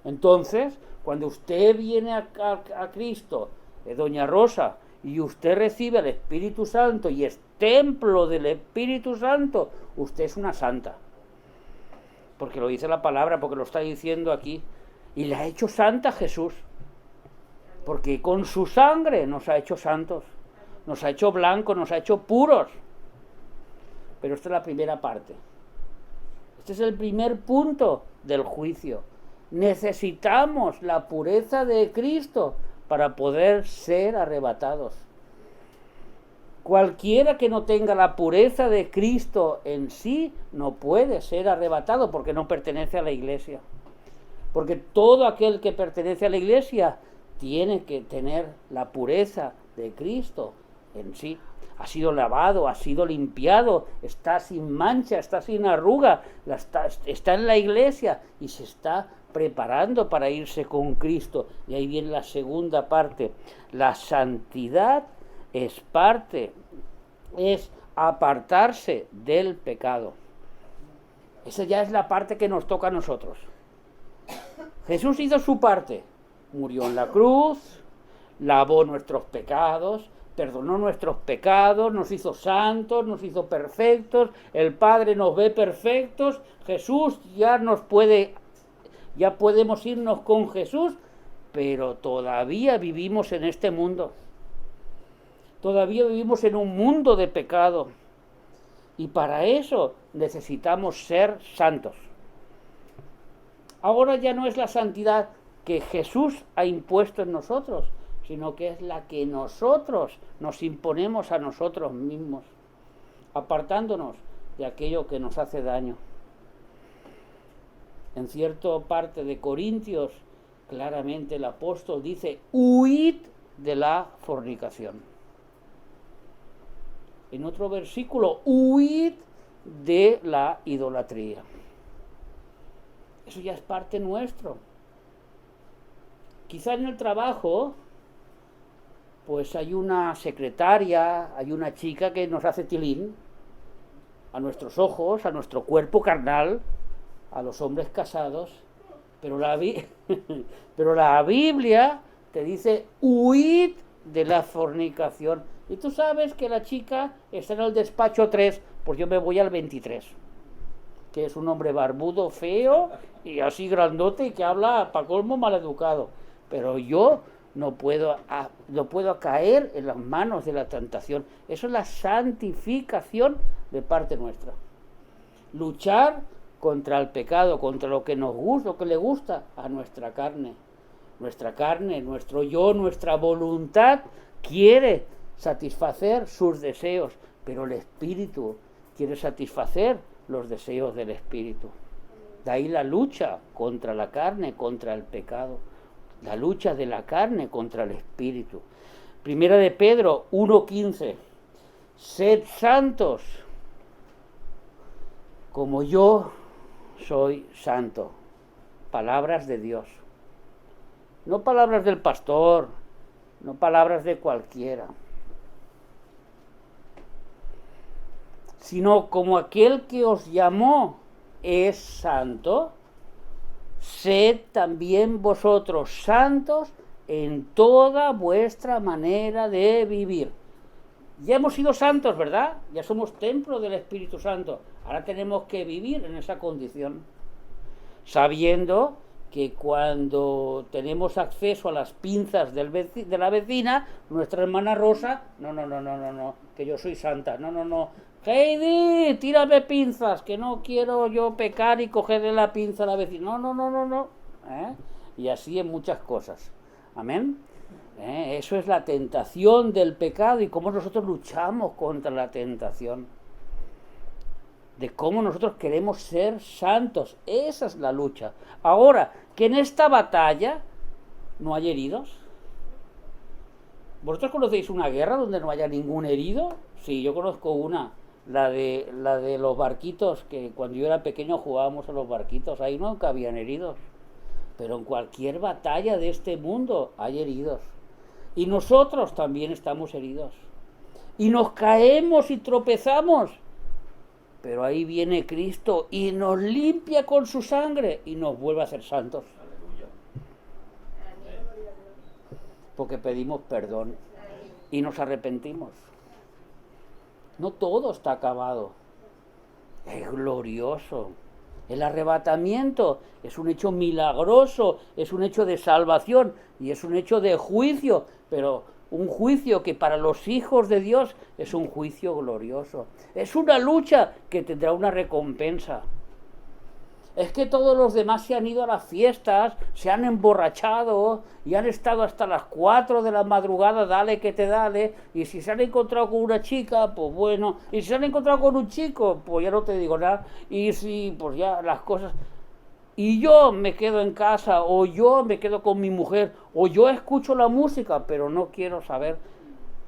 Entonces, cuando usted viene a Cristo, doña Rosa, y usted recibe el Espíritu Santo y es templo del Espíritu Santo, usted es una santa. Porque lo dice la palabra, porque lo está diciendo aquí. Y la ha hecho santa Jesús. Porque con su sangre nos ha hecho santos, nos ha hecho blancos, nos ha hecho puros. Pero esta es la primera parte. Este es el primer punto del juicio. Necesitamos la pureza de Cristo para poder ser arrebatados. Cualquiera que no tenga la pureza de Cristo en sí no puede ser arrebatado porque no pertenece a la iglesia. Porque todo aquel que pertenece a la iglesia tiene que tener la pureza de Cristo en sí. Ha sido lavado, ha sido limpiado, está sin mancha, está sin arruga, está en la iglesia y se está preparando para irse con Cristo. Y ahí viene la segunda parte. La santidad es apartarse del pecado. Esa ya es la parte que nos toca a nosotros. Jesús hizo su parte. Murió en la cruz, lavó nuestros pecados, perdonó nuestros pecados, nos hizo santos, nos hizo perfectos, el Padre nos ve perfectos, Jesús ya podemos irnos con Jesús, pero todavía vivimos en este mundo. Todavía vivimos en un mundo de pecado. Y para eso necesitamos ser santos. Ahora ya no es la santidad que Jesús ha impuesto en nosotros, sino que es la que nosotros nos imponemos a nosotros mismos, apartándonos de aquello que nos hace daño. En cierta parte de Corintios, claramente el apóstol dice, huid de la fornicación. En otro versículo, huid de la idolatría. Eso ya es parte nuestro. Quizá en el trabajo, pues hay una secretaria, hay una chica que nos hace tilín a nuestros ojos, a nuestro cuerpo carnal, a los hombres casados, pero la Biblia te dice, huid de la fornicación. Y tú sabes que la chica está en el despacho 3, pues yo me voy al 23, que es un hombre barbudo, feo, y así grandote, y que habla, pa' colmo, maleducado. Pero yo no puedo caer en las manos de la tentación. Eso es la santificación de parte nuestra. Luchar contra el pecado, contra lo que nos gusta, lo que le gusta a nuestra carne. Nuestra carne, nuestro yo, nuestra voluntad quiere satisfacer sus deseos, pero el Espíritu quiere satisfacer los deseos del Espíritu. De ahí la lucha contra la carne, contra el pecado. La lucha de la carne contra el Espíritu. Primera de Pedro 1:15. Sed santos, como yo soy santo. Palabras de Dios. No palabras del pastor, no palabras de cualquiera. sino como aquel que os llamó es santo, sed también vosotros santos en toda vuestra manera de vivir. Ya hemos sido santos, ¿verdad? Ya somos templo del Espíritu Santo. Ahora tenemos que vivir en esa condición, sabiendo que cuando tenemos acceso a las pinzas de la vecina, nuestra hermana Rosa, no, que yo soy santa, no, Heidi, tírame pinzas, que no quiero yo pecar y cogerle la pinza a la vecina, no. Y así en muchas cosas, amén. Eso es la tentación del pecado y cómo nosotros luchamos contra la tentación, de cómo nosotros queremos ser santos. Esa es la lucha. Ahora, que en esta batalla no hay heridos. ¿Vosotros conocéis una guerra donde no haya ningún herido? Sí, yo conozco una, la de los barquitos, que cuando yo era pequeño jugábamos a los barquitos, ahí nunca habían heridos. Pero en cualquier batalla de este mundo hay heridos. Y nosotros también estamos heridos. Y nos caemos y tropezamos. Pero ahí viene Cristo y nos limpia con su sangre y nos vuelve a ser santos. Porque pedimos perdón y nos arrepentimos. No todo está acabado. Es glorioso. El arrebatamiento es un hecho milagroso, es un hecho de salvación y es un hecho de juicio, pero un juicio que para los hijos de Dios es un juicio glorioso. Es una lucha que tendrá una recompensa. Es que todos los demás se han ido a las fiestas, se han emborrachado y han estado hasta las 4 de la madrugada, dale que te dale, y si se han encontrado con una chica, pues bueno, y si se han encontrado con un chico, pues ya no te digo nada, y si, pues ya las cosas... Y yo me quedo en casa, o yo me quedo con mi mujer, o yo escucho la música, pero no quiero saber,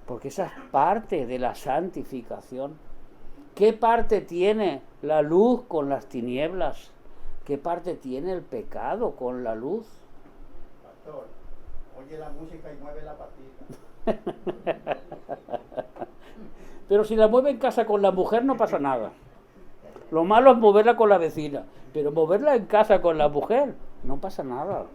porque esa es parte de la santificación. ¿Qué parte tiene la luz con las tinieblas? ¿Qué parte tiene el pecado con la luz? Pastor, oye la música y mueve la patita. Pero si la mueve en casa con la mujer no pasa nada. Lo malo es moverla con la vecina, pero moverla en casa con la mujer no pasa nada.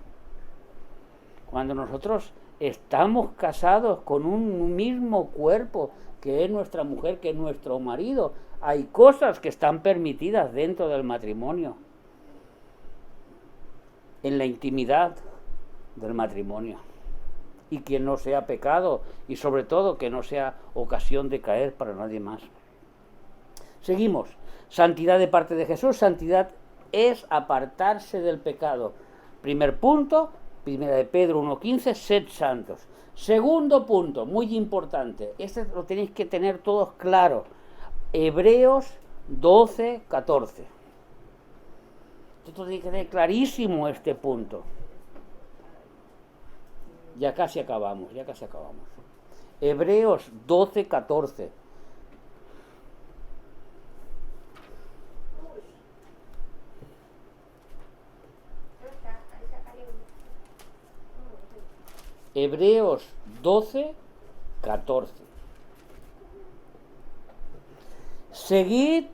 Cuando nosotros estamos casados con un mismo cuerpo, que es nuestra mujer, que es nuestro marido, hay cosas que están permitidas dentro del matrimonio, en la intimidad del matrimonio, y que no sea pecado y sobre todo que no sea ocasión de caer para nadie más. Seguimos. Santidad de parte de Jesús. Santidad es apartarse del pecado. Primer punto, 1 de Pedro 1:15, sed santos. Segundo punto, muy importante, este lo tenéis que tener todos claro, Hebreos 12:14. Esto tiene que tener clarísimo este punto. Ya casi acabamos. Hebreos 12:14. Hebreos 12:14. Seguid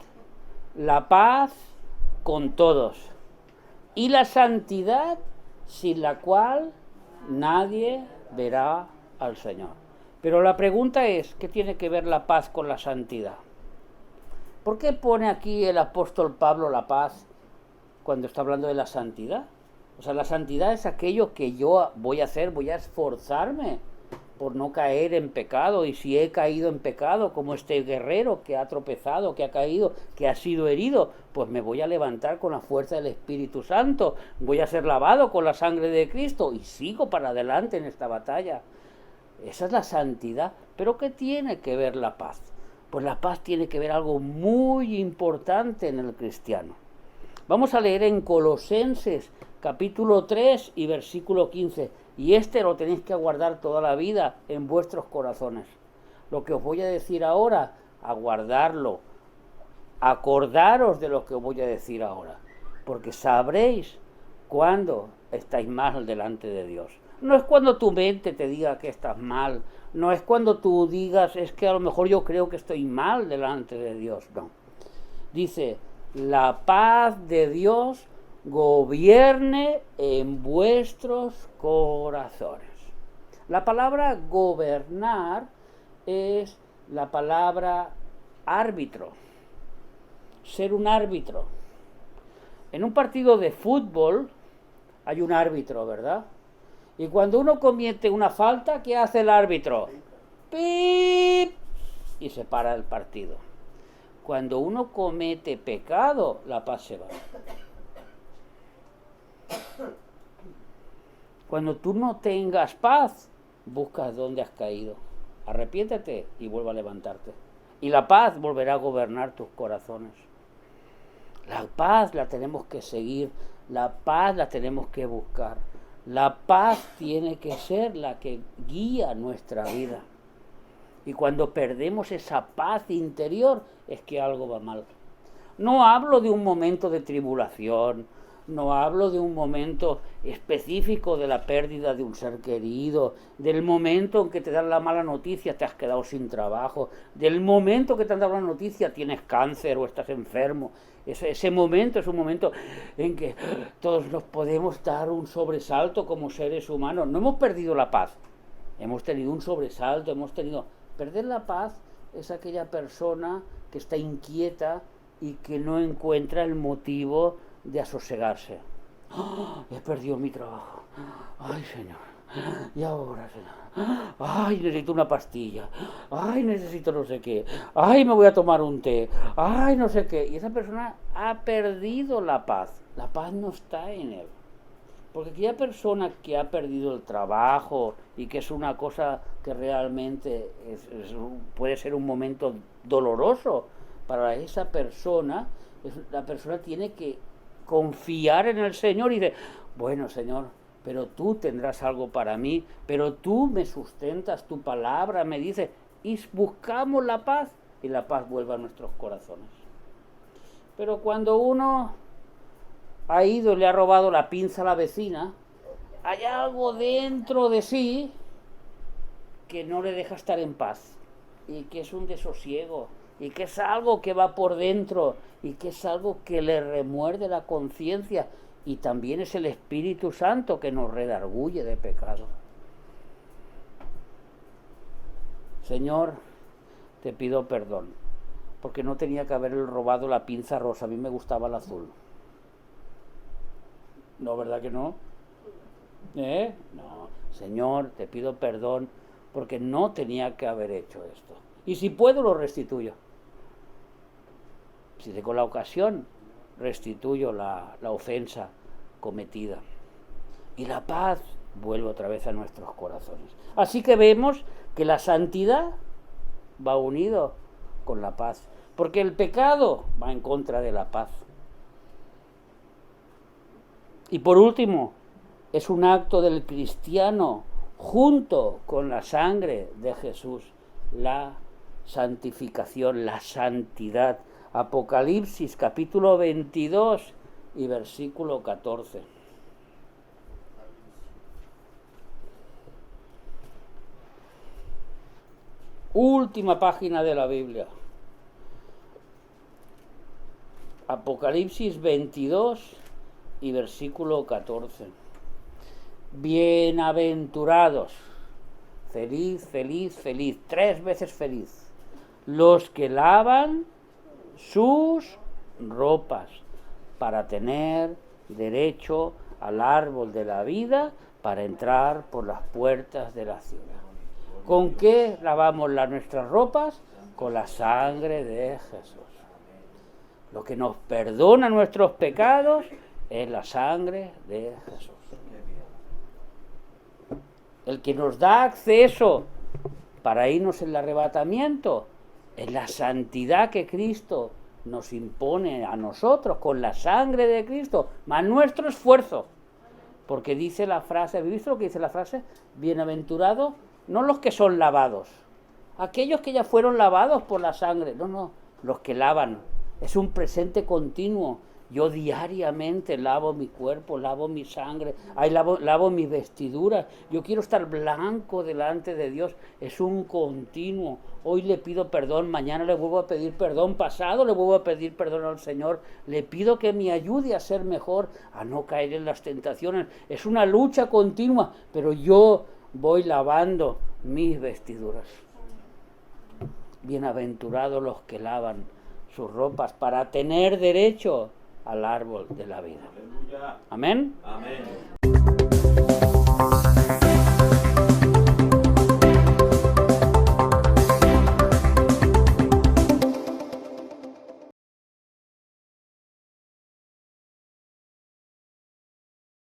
la paz con todos y la santidad, sin la cual nadie verá al Señor. Pero la pregunta es, ¿qué tiene que ver la paz con la santidad? ¿Por qué pone aquí el apóstol Pablo la paz cuando está hablando de la santidad? O sea, la santidad es aquello que yo voy a hacer, voy a esforzarme por no caer en pecado, y si he caído en pecado, como este guerrero que ha tropezado, que ha caído, que ha sido herido, pues me voy a levantar con la fuerza del Espíritu Santo, voy a ser lavado con la sangre de Cristo y sigo para adelante en esta batalla. Esa es la santidad. ¿Pero qué tiene que ver la paz? Pues la paz tiene que ver algo muy importante en el cristiano. Vamos a leer en Colosenses capítulo 3 y versículo 15. Y este lo tenéis que guardar toda la vida en vuestros corazones. Lo que os voy a decir ahora, aguardarlo. Acordaros de lo que os voy a decir ahora. Porque sabréis cuándo estáis mal delante de Dios. No es cuando tu mente te diga que estás mal, no es cuando tú digas, es que a lo mejor yo creo que estoy mal delante de Dios, no. Dice, la paz de Dios gobierne en vuestros corazones. La palabra gobernar es la palabra árbitro, ser un árbitro. En un partido de fútbol hay un árbitro, ¿verdad? Y cuando uno comete una falta, ¿qué hace el árbitro? ¡Pip! Y se para el partido. Cuando uno comete pecado, la paz se va. Cuando tú no tengas paz, buscas dónde has caído. Arrepiéntete y vuelve a levantarte. Y la paz volverá a gobernar tus corazones. La paz la tenemos que seguir, la paz la tenemos que buscar. La paz tiene que ser la que guía nuestra vida. Y cuando perdemos esa paz interior, es que algo va mal. No hablo de un momento de tribulación, no hablo de un momento específico de la pérdida de un ser querido, del momento en que te dan la mala noticia, te has quedado sin trabajo, del momento que te han dado la noticia, tienes cáncer o estás enfermo. Ese momento es un momento en que todos nos podemos dar un sobresalto como seres humanos. No hemos perdido la paz, hemos tenido un sobresalto, Perder la paz es aquella persona que está inquieta y que no encuentra el motivo de asosegarse. ¡Oh! He perdido mi trabajo. ¡Ay, Señor! Y ahora, Señor. ¡Ay, necesito una pastilla! ¡Ay, necesito no sé qué! ¡Ay, me voy a tomar un té! ¡Ay, no sé qué! Y esa persona ha perdido la paz. La paz no está en él. Porque aquella persona que ha perdido el trabajo y que es una cosa que realmente puede ser un momento doloroso para esa persona, la persona tiene que confiar en el Señor y decir, bueno, Señor, pero tú tendrás algo para mí, pero tú me sustentas, tu palabra me dice, y buscamos la paz y la paz vuelve a nuestros corazones. Pero cuando uno ha ido y le ha robado la pinza a la vecina, hay algo dentro de sí que no le deja estar en paz y que es un desosiego y que es algo que va por dentro y que es algo que le remuerde la conciencia y también es el Espíritu Santo que nos redarguye de pecado. Señor, te pido perdón porque no tenía que haberle robado la pinza rosa, a mí me gustaba el azul. ¿No, verdad que no? No, Señor, te pido perdón porque no tenía que haber hecho esto. Y si puedo, lo restituyo. Si tengo la ocasión, restituyo la ofensa cometida. Y la paz vuelve otra vez a nuestros corazones. Así que vemos que la santidad va unido con la paz. Porque el pecado va en contra de la paz. Y por último, es un acto del cristiano junto con la sangre de Jesús, la santificación, la santidad. Apocalipsis capítulo 22 y versículo 14. Última página de la Biblia. Apocalipsis 22 y versículo 14. Bienaventurados, feliz, feliz, feliz, 3 veces feliz, los que lavan sus ropas para tener derecho al árbol de la vida para entrar por las puertas de la ciudad. ¿Con qué lavamos nuestras ropas? Con la sangre de Jesús. Lo que nos perdona nuestros pecados es la sangre de Jesús. El que nos da acceso para irnos en el arrebatamiento es la santidad que Cristo nos impone a nosotros con la sangre de Cristo, más nuestro esfuerzo. Porque dice la frase, ¿habéis visto lo que dice la frase? Bienaventurados, no los que son lavados, aquellos que ya fueron lavados por la sangre, no, los que lavan. Es un presente continuo Yo diariamente lavo mi cuerpo, lavo mi sangre, lavo mis vestiduras. Yo quiero estar blanco delante de Dios. Es un continuo. Hoy le pido perdón, mañana le vuelvo a pedir perdón, pasado le vuelvo a pedir perdón al Señor. Le pido que me ayude a ser mejor, a no caer en las tentaciones. Es una lucha continua, pero yo voy lavando mis vestiduras. Bienaventurados los que lavan sus ropas para tener derecho al árbol de la vida. Aleluya. Amén. Amén.